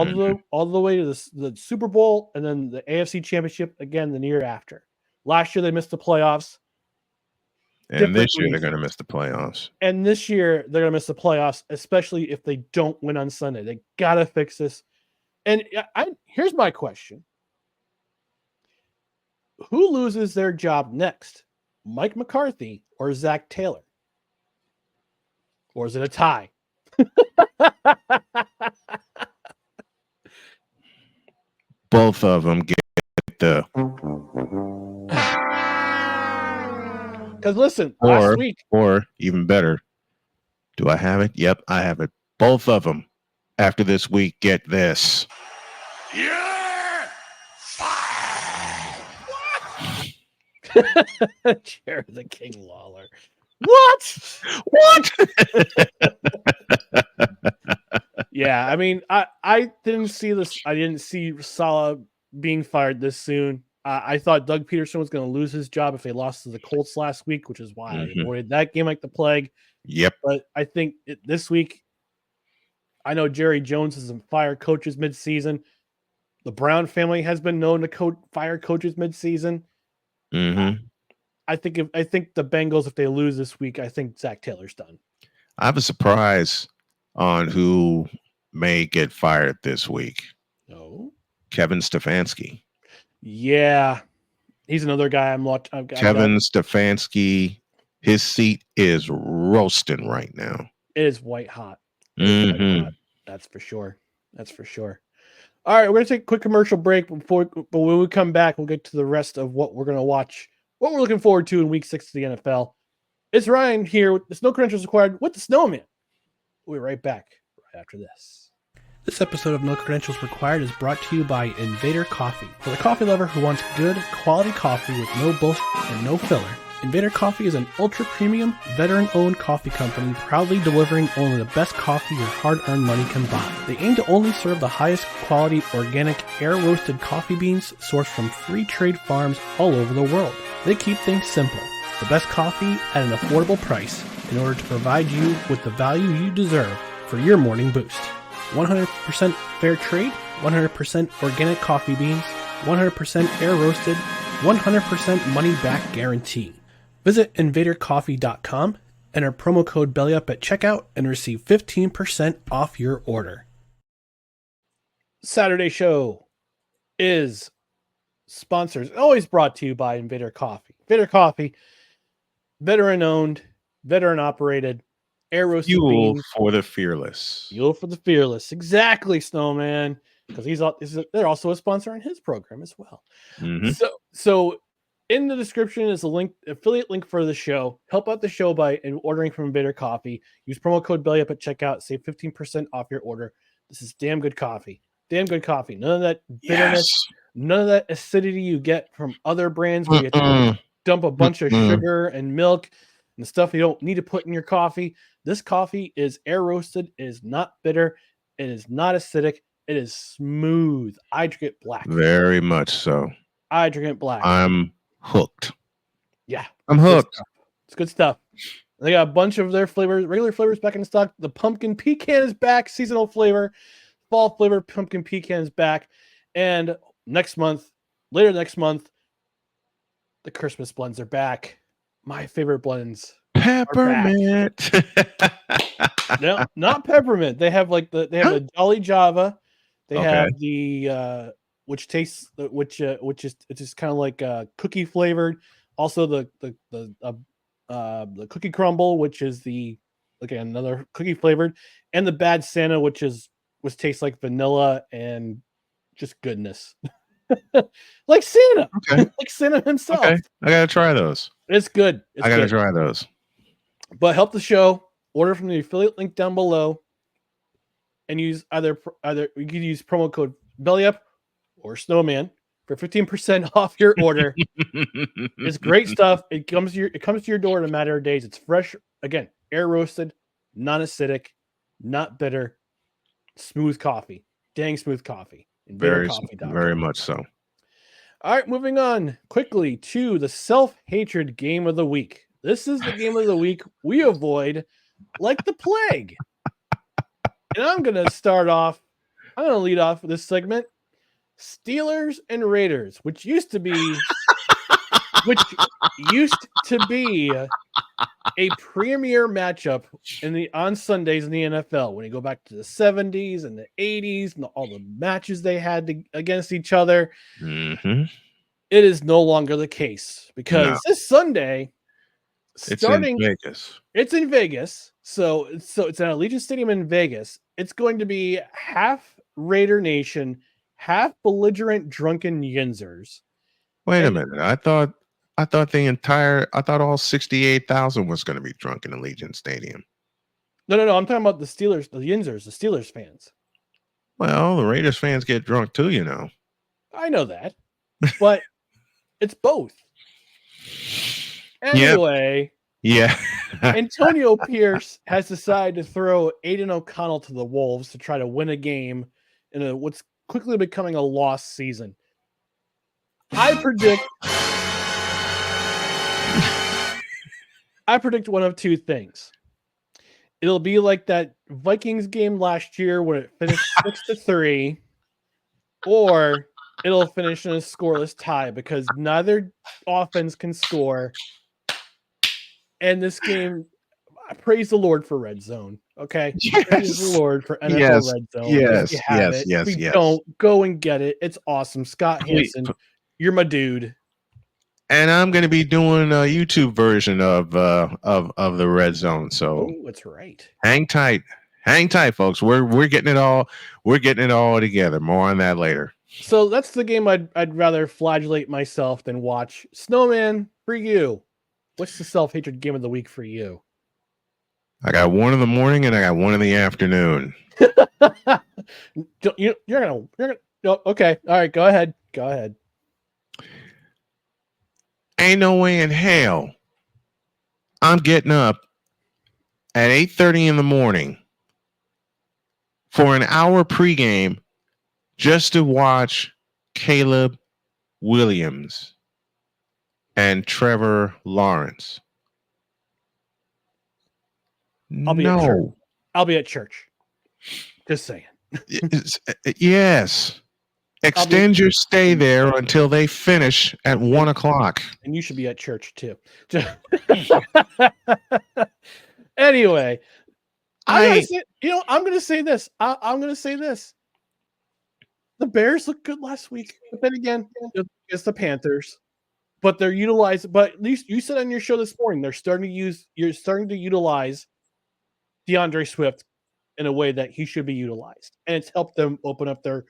all the way to the Super Bowl and then the AFC Championship again the year after. Last year they missed the playoffs. And this year they're going to miss the playoffs. And this year they're going to miss the playoffs, especially if they don't win on Sunday. They got to fix this. And here's my question. Who loses their job next? Mike McCarthy or Zach Taylor? Or is it a tie? Both of them get the... Because listen, last week, or even better, do I have it? Yep, I have it. Both of them after this week get this. Yeah! Jared the King Lawler. What? Yeah, I mean, I didn't see this. I didn't see Saleh being fired this soon. I thought Doug Peterson was going to lose his job if they lost to the Colts last week, which is why I avoided that game like the plague. Yep. But I think this week, I know Jerry Jones has fired coaches midseason. The Brown family has been known to fire coaches midseason. I think the Bengals, if they lose this week, I think Zach Taylor's done. I have a surprise on who may get fired this week. No, Kevin Stefanski. Yeah, he's another guy I'm watching. Kevin Stefanski, his seat is roasting right now. It is white hot. White hot. That's for sure. That's for sure. All right, we're going to take a quick commercial break but when we come back, we'll get to the rest of what we're going to watch, what we're looking forward to in Week 6 of the NFL. It's Ryan here with the No Credentials Required with the Snowman. We'll be right back right after this. This episode of No Credentials Required is brought to you by Invader Coffee. For the coffee lover who wants good, quality coffee with no bullshit and no filler, Invader Coffee is an ultra-premium, veteran-owned coffee company proudly delivering only the best coffee your hard-earned money can buy. They aim to only serve the highest quality, organic, air-roasted coffee beans sourced from free trade farms all over the world. They keep things simple. The best coffee at an affordable price in order to provide you with the value you deserve for your morning boost. 100% fair trade, 100% organic coffee beans, 100% air roasted, 100% money back guarantee. Visit invadercoffee.com, enter promo code BELLYUP at checkout, and receive 15% off your order. Saturday show is sponsors, always brought to you by Invader Coffee. Invader Coffee, veteran owned, veteran operated. air roasted Fuel beans. for the fearless. Fuel for the fearless. Exactly, Snowman. Because they're also a sponsor on his program as well. Mhm. So in the description is a link, affiliate link for the show. Help out the show by ordering from Invader Coffee. Use promo code BELLYUP at checkout. Save 15% off your order. This is damn good coffee. Damn good coffee. None of that bitterness, Yes. none of that acidity you get from other brands where you have to dump a bunch of sugar and milk and stuff you don't need to put in your coffee. This coffee is air roasted. It is not bitter. It is not acidic. It is smooth. I drink it black. Very much so. I drink it black. I'm hooked. Yeah. I'm hooked. It's good stuff. They got a bunch of their flavors, regular flavors back in stock. The pumpkin pecan is back, seasonal flavor. Fall flavor pumpkin pecan is back. And later next month, the Christmas blends are back. My favorite blends. Peppermint. No, not peppermint. They have the Jolly Java. They have the which tastes which is it's just kind of like cookie flavored. Also the cookie crumble, which is another cookie flavored, and the Bad Santa, which tastes like vanilla and just goodness. Like Santa. Okay. Like Santa himself. Okay. I gotta try those. It's good. I gotta try those. But help the show. Order from the affiliate link down below, and use either you can use promo code BELLYUP or Snowman for 15% off your order. It's great stuff. It comes to your door in a matter of days. It's fresh, again, air roasted, non-acidic, not bitter, smooth coffee. Dang smooth coffee. Very much so. All right, moving on quickly to the self-hatred game of the week. This is the game of the week we avoid like the plague. And I'm going to lead off with this segment. Steelers and Raiders, which used to be a premier matchup on Sundays in the NFL. When you go back to the 70s and the 80s and all the matches they had against each other, it is no longer the case because this Sunday, it's in Vegas. So it's at Allegiant Stadium in Vegas. It's going to be half Raider Nation, half belligerent drunken yinzers. Wait a minute. I thought all 68,000 was going to be drunk in Allegiant Stadium. No. I'm talking about the Steelers, the yinzers, the Steelers fans. Well, the Raiders fans get drunk too, you know. I know that, but it's both. Anyway, yeah. Antonio Pierce has decided to throw Aiden O'Connell to the Wolves to try to win a game in what's quickly becoming a lost season. I predict one of two things. It'll be like that Vikings game last year where it finished 6-3, or it'll finish in a scoreless tie because neither offense can score. And this game, I praise the Lord for Red Zone. Okay, praise the Lord for NFL Red Zone. Yes, if you don't, go and get it. It's awesome. Scott Hansen, you're my dude. And I'm going to be doing a YouTube version of the Red Zone. So that's right. Hang tight, folks. We're getting it all. We're getting it all together. More on that later. So that's the game I'd rather flagellate myself than watch. Snowman, for you, what's the self-hatred game of the week for you? I got one in the morning and I got one in the afternoon. You're gonna. Oh, okay. All right. Go ahead. Ain't no way in hell I'm getting up at 8:30 in the morning for an hour pregame just to watch Caleb Williams and Trevor Lawrence. I'll be at church. Just saying. Yes. Extend your stay there until they finish at 1:00. And you should be at church too. Anyway, I'm going to say this. I'm going to say this. The Bears looked good last week, but then again, it's the Panthers. But they're utilized. But at least you said on your show this morning, you're starting to utilize DeAndre Swift in a way that he should be utilized, and it's helped them open up their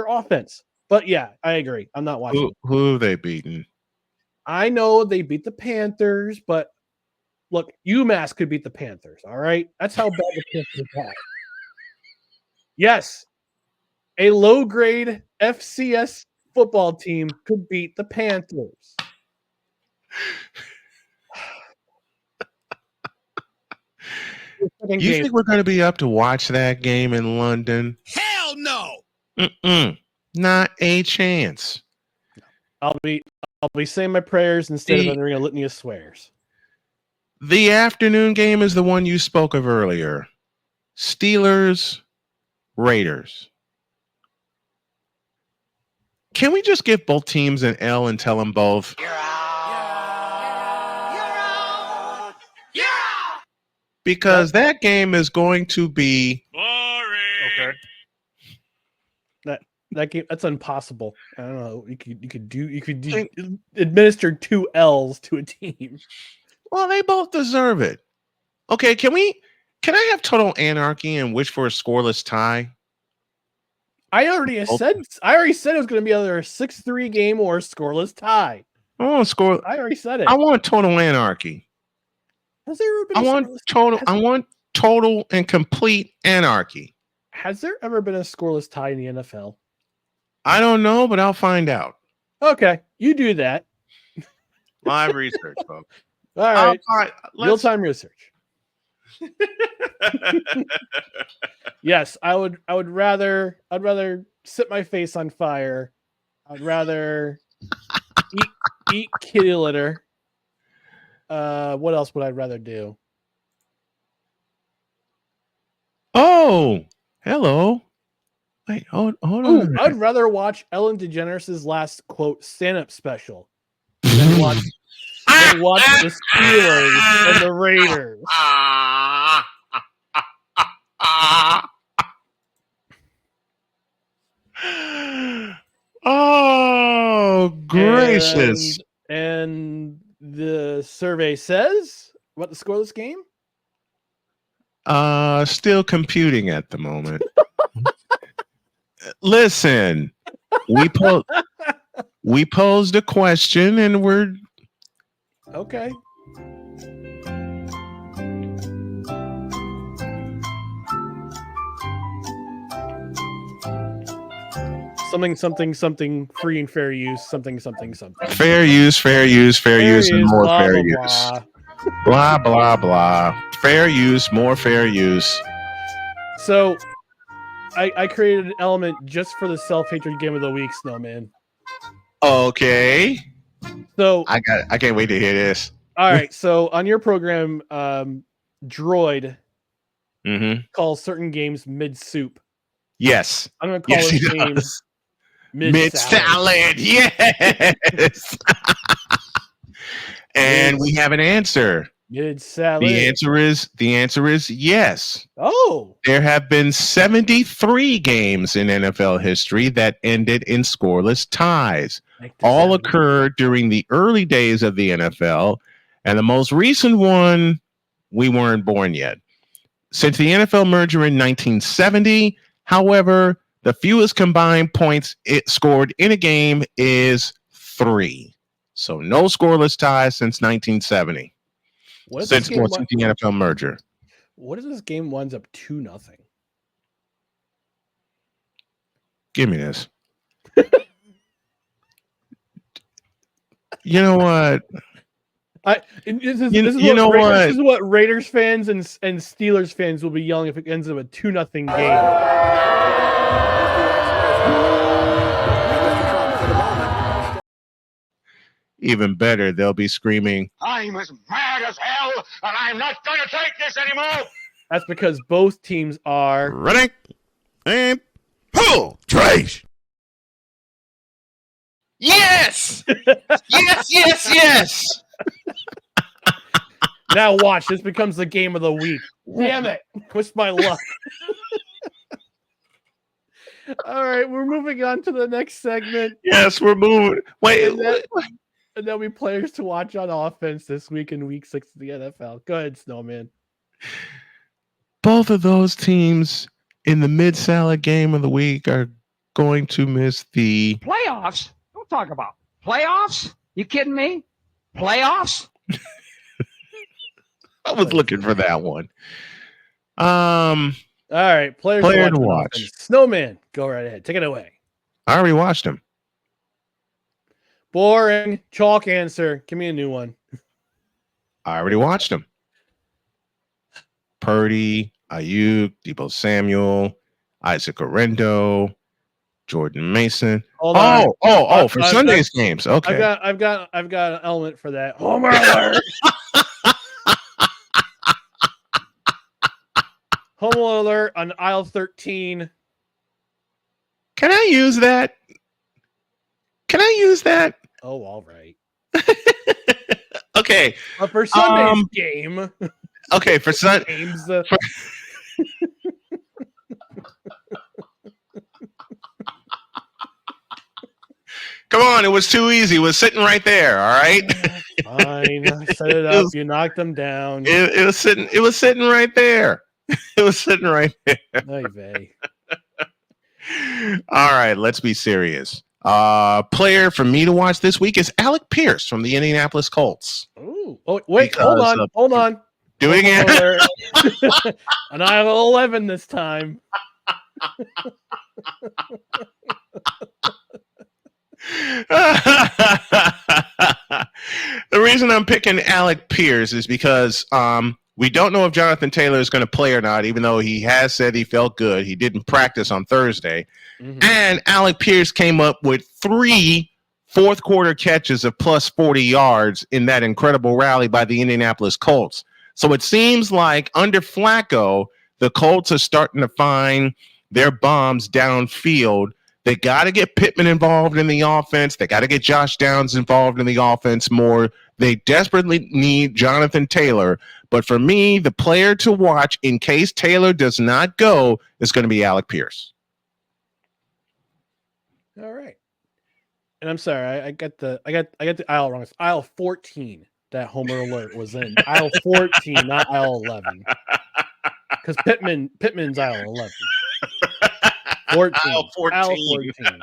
offense. But yeah, I agree. I'm not watching. Who have they beaten? I know they beat the Panthers, but look, UMass could beat the Panthers. All right, that's how bad the Panthers are. Yes, a low grade FCS football team could beat the Panthers. You think we're going to be up to watch that game in London? Hell no. Not a chance. I'll be saying my prayers instead of entering a litany of swears. The afternoon game is the one you spoke of earlier. Steelers, Raiders. Can we just give both teams an L and tell them both? You're out. You're out. You're out. Because that game is going to be boring. Okay. That game, that's impossible. I don't know. You could administer 2 L's to a team. Well, they both deserve it. Okay, can I have total anarchy and wish for a scoreless tie? I already said it was going to be either a 6-3 game or a scoreless tie. I want score. I already said it. I want total anarchy. Has there ever been I want total and complete anarchy. Has there ever been a scoreless tie in the NFL? I don't know, but I'll find out. Okay, you do that. Live research, folks. All right, real-time research. Yes, I would rather set my face on fire. I'd rather eat kitty litter. What else would I rather do? Oh, hello. Wait, hold on. I'd rather watch Ellen DeGeneres' last quote stand-up special than watch the Steelers and the Raiders. Oh, gracious. And the survey says about the scoreless game? Still computing at the moment. Listen, we posed a question and we're okay. Something free and fair use, something. Fair use, and more blah, fair blah, use. Blah. Blah, blah, blah. Fair use, more fair use. So I created an element just for the self-hatred game of the week, Snowman. Okay. So I can't wait to hear this. All right. So on your program, Droid calls certain games mid-soup. Yes. I'm going to call this game mid-salad. Yes. And we have an answer. Mid-salad. The answer is yes. Oh. There have been 73 games in NFL history that ended in scoreless ties. All occurred during the early days of the NFL, and the most recent one, we weren't born yet. Since the NFL merger in 1970, however, the fewest combined points it scored in a game is 3. So no scoreless ties since 1970. Since the NFL merger. What if this game winds up 2-0? Give me this. You know what? This is what Raiders fans and Steelers fans will be yelling if it ends up a 2-0 game. Even better, they'll be screaming, I'm as mad as hell, and I'm not going to take this anymore. That's because both teams are running and pull trash. Yes! Yes! Now watch, this becomes the game of the week. Damn it. What's my luck? All right, we're moving on to the next segment. Yes, we're moving. Wait. And then we players to watch on offense this week in week 6 of the NFL. Go ahead, Snowman. Both of those teams in the mid-salad game of the week are going to miss the playoffs. Don't talk about playoffs. You kidding me? Playoffs? I was looking for that one. All right, players Player to to watch. watch. Snowman, go right ahead. Take it away. I already watched him. Boring. Chalk answer. Give me a new one. I already watched him. Purdy, Ayuk, Debo Samuel, Isaac Orendo, Jordan Mason. Hold on. For Sunday's games. Okay. I've got an element for that. Homer alert. Homer alert on aisle 13. Can I use that? Oh, all right. Okay. But for Sunday's game. Okay, for games. Come on, it was too easy. It was sitting right there. All right. Fine. I set it up. You knocked them down. It was sitting. It was sitting right there. It was sitting right there. All right, let's be serious. Player for me to watch this week is Alec Pierce from the Indianapolis Colts. Ooh. Oh, wait, hold on. Do it again. On aisle 11 this time. The reason I'm picking Alec Pierce is because we don't know if Jonathan Taylor is going to play or not, even though he has said he felt good. He didn't practice on Thursday. Mm-hmm. And Alec Pierce came up with 3 fourth quarter catches of plus 40 yards in that incredible rally by the Indianapolis Colts. So it seems like under Flacco, the Colts are starting to find their bombs downfield. They got to get Pittman involved in the offense. They got to get Josh Downs involved in the offense more. They desperately need Jonathan Taylor. But for me, the player to watch in case Taylor does not go is going to be Alec Pierce. All right. And I'm sorry, I got the aisle wrong. It's aisle 14 that Homer alert was in. Aisle 14, not aisle 11. Because Pittman's aisle 11. 14. Aisle 14.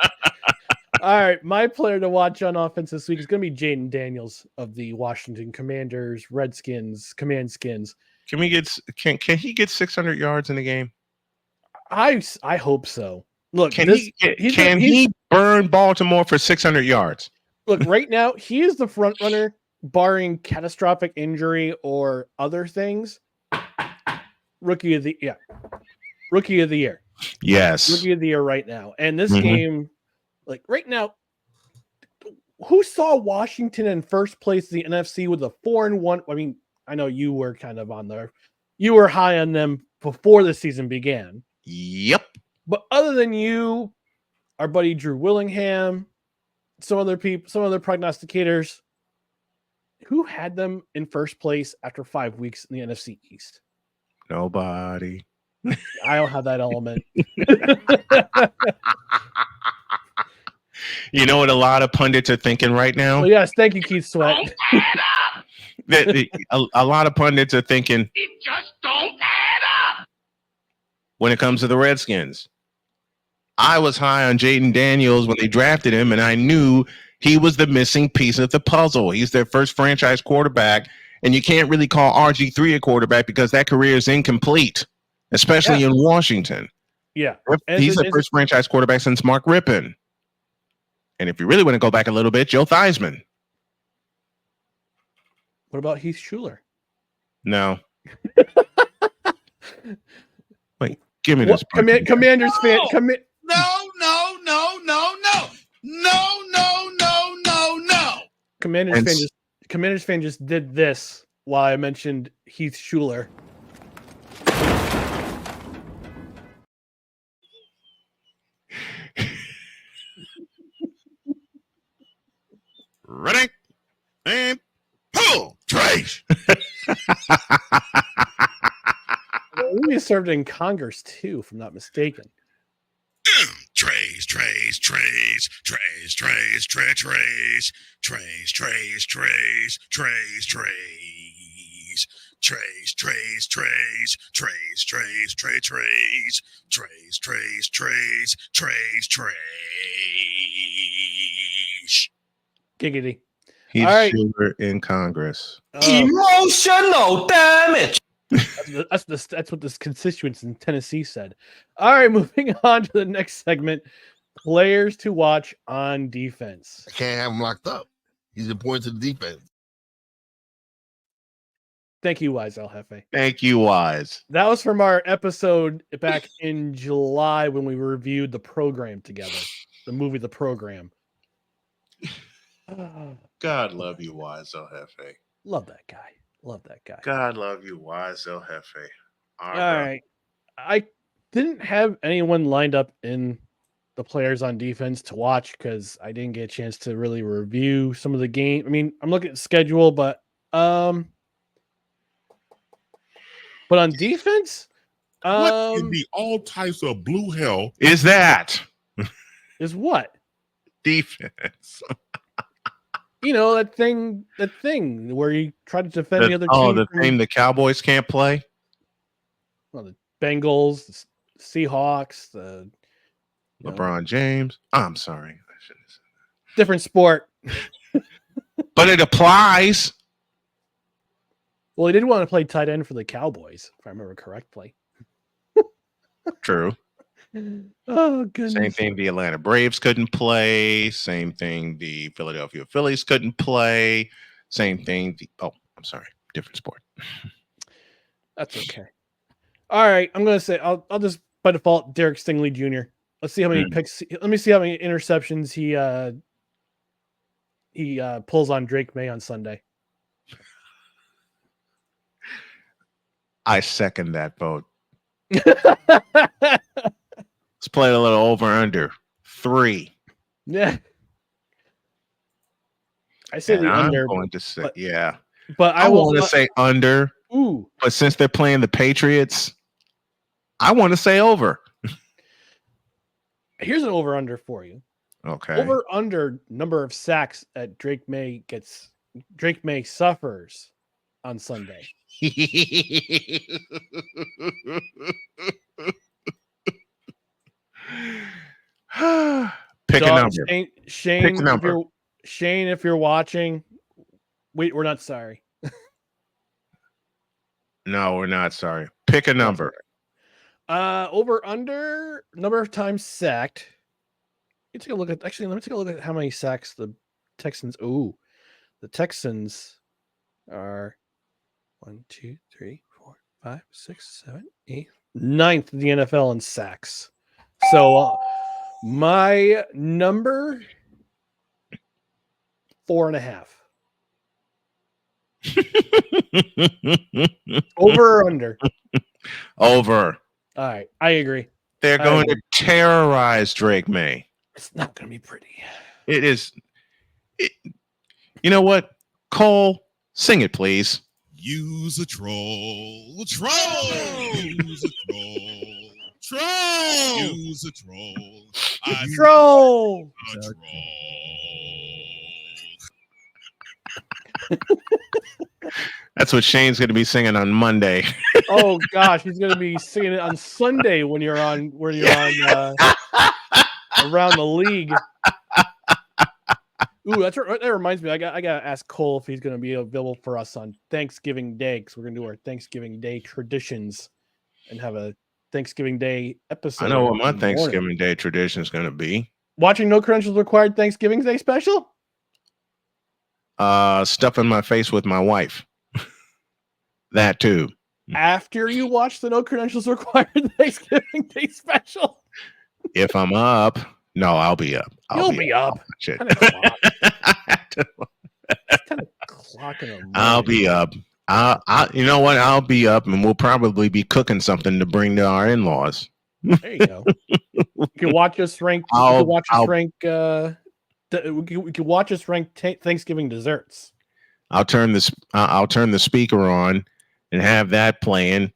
All right, my player to watch on offense this week is going to be Jaden Daniels of the Washington Commanders, Redskins, Command Skins. Can he get 600 yards in the game? I hope so. Look, can he burn Baltimore for 600 yards? Look, right now he is the front runner, barring catastrophic injury or other things. Rookie of the year. Yes. Rookie of the year right now. And this game, like right now, who saw Washington in first place in the NFC with a 4-1? I mean, I know you were kind of on there. You were high on them before the season began. Yep. But other than you, our buddy Drew Willingham, some other prognosticators, who had them in first place after 5 weeks in the NFC East? Nobody. I don't have that element. You know what a lot of pundits are thinking right now? Well, yes, thank you, Keith Sweat. A lot of pundits are thinking It just don't add up. When it comes to the Redskins. I was high on Jaden Daniels when they drafted him, and I knew he was the missing piece of the puzzle. He's their first franchise quarterback, and you can't really call RG3 a quarterback because that career is incomplete, especially in Washington. Yeah. He's the first franchise quarterback since Mark Rippon. And if you really want to go back a little bit, Joe Theismann. What about Heath Schuler? No. Wait, give me this. Commanders fan. No. Commanders fan just did this while I mentioned Heath Schuler. Ready? And pull. Trace. He served in Congress too, if I'm not mistaken. Trace. Trays, trays, trays, trays, trays, trays, trays, trays, trays, trays, trays. Giggity. He's All right. sugar in Congress. Emotional damage. That's what the constituents in Tennessee said. All right, moving on to the next segment. Players to watch on defense. I can't have him locked up. He's important to the defense. Thank you, Wise El Jefe. Thank you, Wise. That was from our episode back in July when we reviewed the program together. The movie The Program. God love you, Wise El Jefe. Love that guy. Love that guy. God love you, Wise El Jefe. All right. I didn't have anyone lined up in the players on defense to watch because I didn't get a chance to really review some of the game. I mean, I'm looking at the schedule, but on defense, What in the all types of blue hell is that? Is what? Defense. You know, that thing where you try to defend the other team. The thing the Cowboys can't play? Well, the Bengals, the Seahawks, the LeBron James. I'm sorry. I shouldn't have said different sport. But it applies. Well, he did want to play tight end for the Cowboys, if I remember correctly. True. Oh, goodness. Same thing the Atlanta Braves couldn't play. Same thing the Philadelphia Phillies couldn't play. Same thing. I'm sorry. Different sport. That's okay. All right. I'm going to say, I'll just by default, Derek Stingley Jr. Let's see how many picks. Let me see how many interceptions he pulls on Drake May on Sunday. I second that vote. Let's play a little over under 3. Yeah. I say the I'm under. going to say, yeah. But I want to say under. Ooh. But since they're playing the Patriots, I want to say over. Here's an over under for you. Okay. Over under number of sacks that Drake May suffers on Sunday. Pick a number. Shane, Pick a number. If you're watching, we're not sorry. No, we're not sorry. Pick a number. Over under number of times sacked. Let me take a look at how many sacks the Texans. Ooh, the Texans are 1, 2, 3, 4, 5, 6, 7, 8, 9th in the NFL in sacks. So my number 4.5. Over or under? Over. All right, I agree. They're going to terrorize Drake May. It's not going to be pretty. It is. You know what? Cole, sing it, please. Use a troll. Troll. Use a troll. Troll. Use a troll. Troll. A troll. That's what Shane's going to be singing on Monday. Oh gosh, he's going to be singing it on Sunday when you're on around the league. Ooh, that reminds me. I got to ask Cole if he's going to be available for us on Thanksgiving Day because we're going to do our Thanksgiving Day traditions and have a Thanksgiving Day episode. I know what my Thanksgiving Day tradition is going to be. Watching No Credentials Required Thanksgiving Day special. Stuffing my face with my wife. That too. After you watch the No Credentials Required Thanksgiving Day special. If I'm up, no, I'll be up. You'll be up. 10 o'clock. 10 o'clock in the morning. I'll be up. You know what? I'll be up, and we'll probably be cooking something to bring to our in-laws. There you go. You can watch us rank. You can watch us rank Thanksgiving desserts. I'll turn the speaker on and have that playing,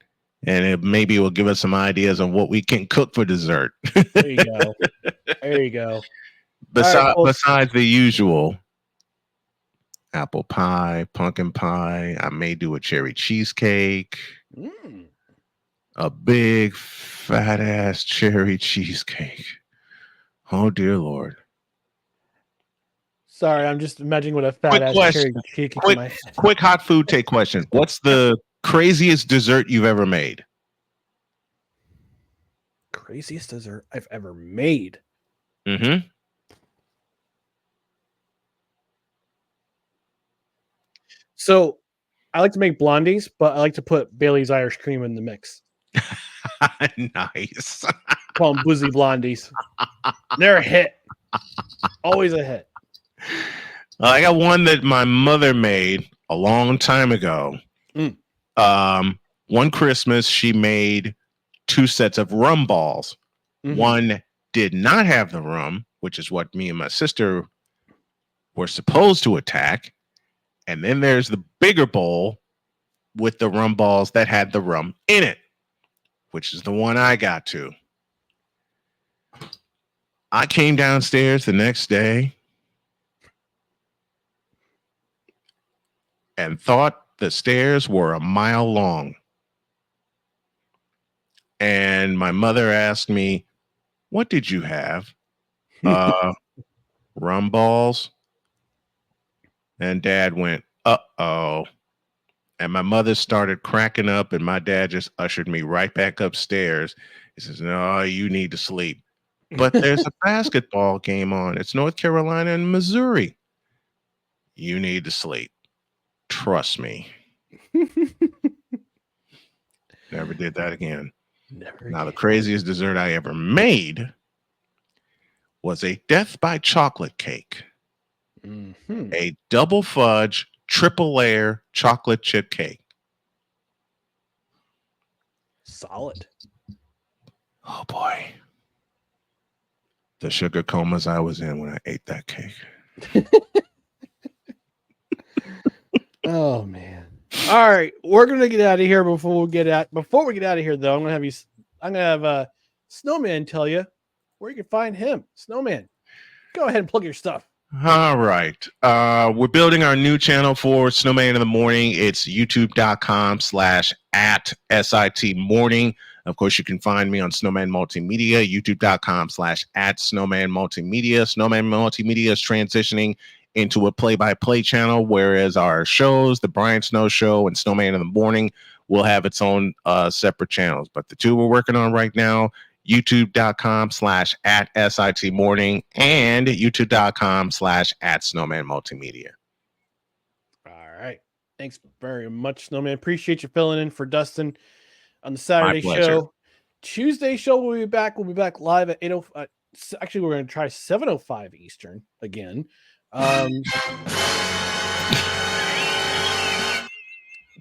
and maybe it will give us some ideas on what we can cook for dessert. There you go. There you go. Besides the usual apple pie, pumpkin pie, I may do a cherry cheesecake. A big fat ass cherry cheesecake. Oh dear Lord. Sorry, I'm just imagining what a fat Quick ass question. cherry cheesecake in Quick, my head. quick hot food take question. What's the craziest dessert you've ever made? Craziest dessert I've ever made. Mm-hmm. So I like to make blondies, but I like to put Bailey's Irish cream in the mix. Nice. Call them boozy blondies. They're a hit. Always a hit. I got one that my mother made a long time ago. One Christmas, she made 2 sets of rum balls. Mm-hmm. One did not have the rum, which is what me and my sister were supposed to attack. And then there's the bigger bowl with the rum balls that had the rum in it, which is the one I got to. I came downstairs the next day and thought the stairs were a mile long. And my mother asked me, "What did you have?" Rum balls. And Dad went, "Uh-oh." And my mother started cracking up, and my dad just ushered me right back upstairs. He says, "No, you need to sleep." But there's a basketball game on. It's North Carolina and Missouri. You need to sleep. Trust me. Never did that again. Never. Now, the craziest dessert I ever made was a death by chocolate cake. Mm-hmm. A double fudge, triple layer chocolate chip cake. Solid. Oh boy. The sugar comas I was in when I ate that cake. Oh man. All right, we're gonna get out of here before we get out of here though. I'm gonna have Snowman tell you where you can find him. Snowman, go ahead and plug your stuff. All right. We're building our new channel for Snowman in the Morning. It's youtube.com/@SIT Morning. Of course, you can find me on Snowman Multimedia, youtube.com/@Snowman Multimedia. Snowman Multimedia is transitioning into a play-by-play channel, whereas our shows, The Brian Snow Show and Snowman in the Morning, will have its own separate channels. But the two we're working on right now, youtube.com/@SIT Morning and youtube.com/@Snowman Multimedia. All right. Thanks very much, Snowman. Appreciate you filling in for Dustin on the Saturday show. Tuesday show we'll be back. We'll be back live at 8:05. Actually, we're going to try 7:05 Eastern again.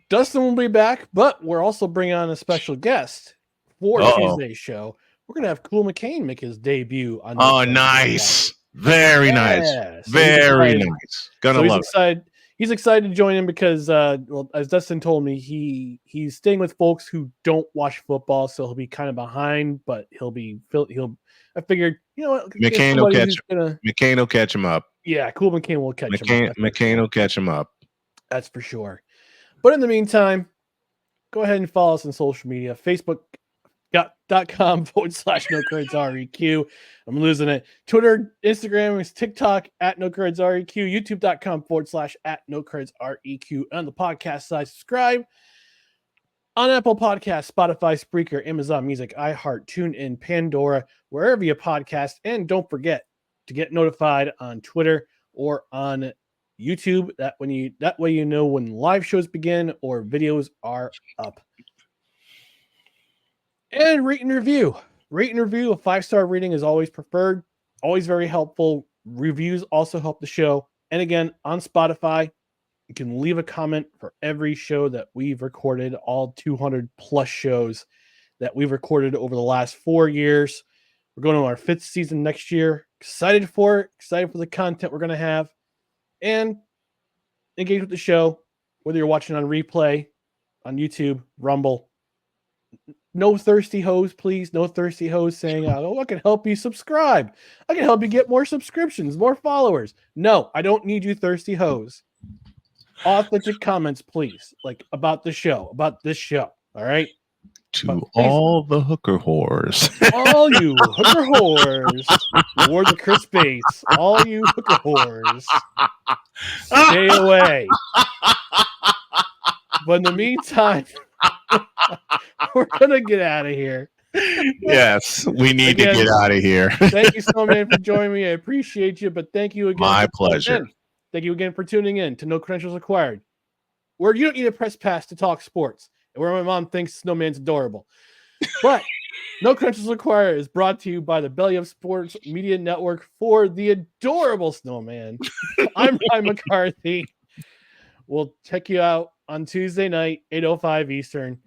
Dustin will be back, but we're also bringing on a special guest for Tuesday's show. We're going to have Cool McCain make his debut on. Oh, nice. Very nice. Very nice. Gonna love it. He's excited to join in because, well, as Dustin told me, he's staying with folks who don't watch football, so he'll be kind of behind, but I figured, you know what, McCain will catch him. McCain will catch him up. Yeah, Cool McCain will catch him up. McCain will catch him up. That's for sure. But in the meantime, go ahead and follow us on social media. Facebook.com/NoCurdsREQ. I'm losing it. Twitter, Instagram, TikTok @NoCurdsREQ. YouTube.com/@NoCurdsREQ. On the podcast side, subscribe on Apple Podcasts, Spotify, Spreaker, Amazon Music, iHeart, TuneIn, Pandora, wherever you podcast. And don't forget to get notified on Twitter or on YouTube. That way you know when live shows begin or videos are up. And rate and review. Rate and review. A 5-star rating is always preferred. Always very helpful. Reviews also help the show. And again, on Spotify, you can leave a comment for every show that we've recorded, all 200 plus shows that we've recorded over the last 4 years. We're going to our 5th season next year. Excited for it. Excited for the content we're going to have. And engage with the show, whether you're watching on replay, on YouTube, Rumble. No thirsty hoes, please. No thirsty hoes saying, "Oh, I can help you subscribe. I can help you get more subscriptions, more followers." No, I don't need you thirsty hoes. Authentic comments, please, like about the show, about this show. All right. To But please- all the hooker whores. All you hooker whores, wore the Chris Bates. All you hooker whores, stay away. But in the meantime, we're gonna get out of here. Yes, we need Again, to get out of here. Thank you, Snowman, for joining me. I appreciate you, but thank you again. My for tuning pleasure. in. Thank you again for tuning in to No Credentials Required, where you don't need a press pass to talk sports, and where my mom thinks Snowman's adorable. But No Credentials Required is brought to you by the Belly of Sports Media Network for the adorable Snowman. I'm Ryan McCarthy. We'll check you out on Tuesday night, 8:05 Eastern.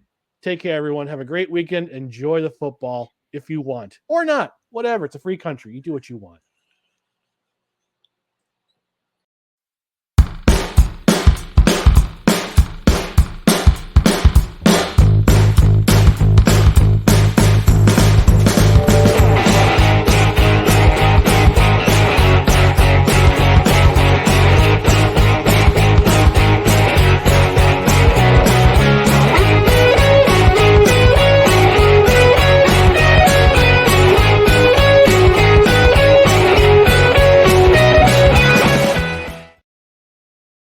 Take care, everyone. Have a great weekend. Enjoy the football if you want, or not. Whatever. It's a free country. You do what you want.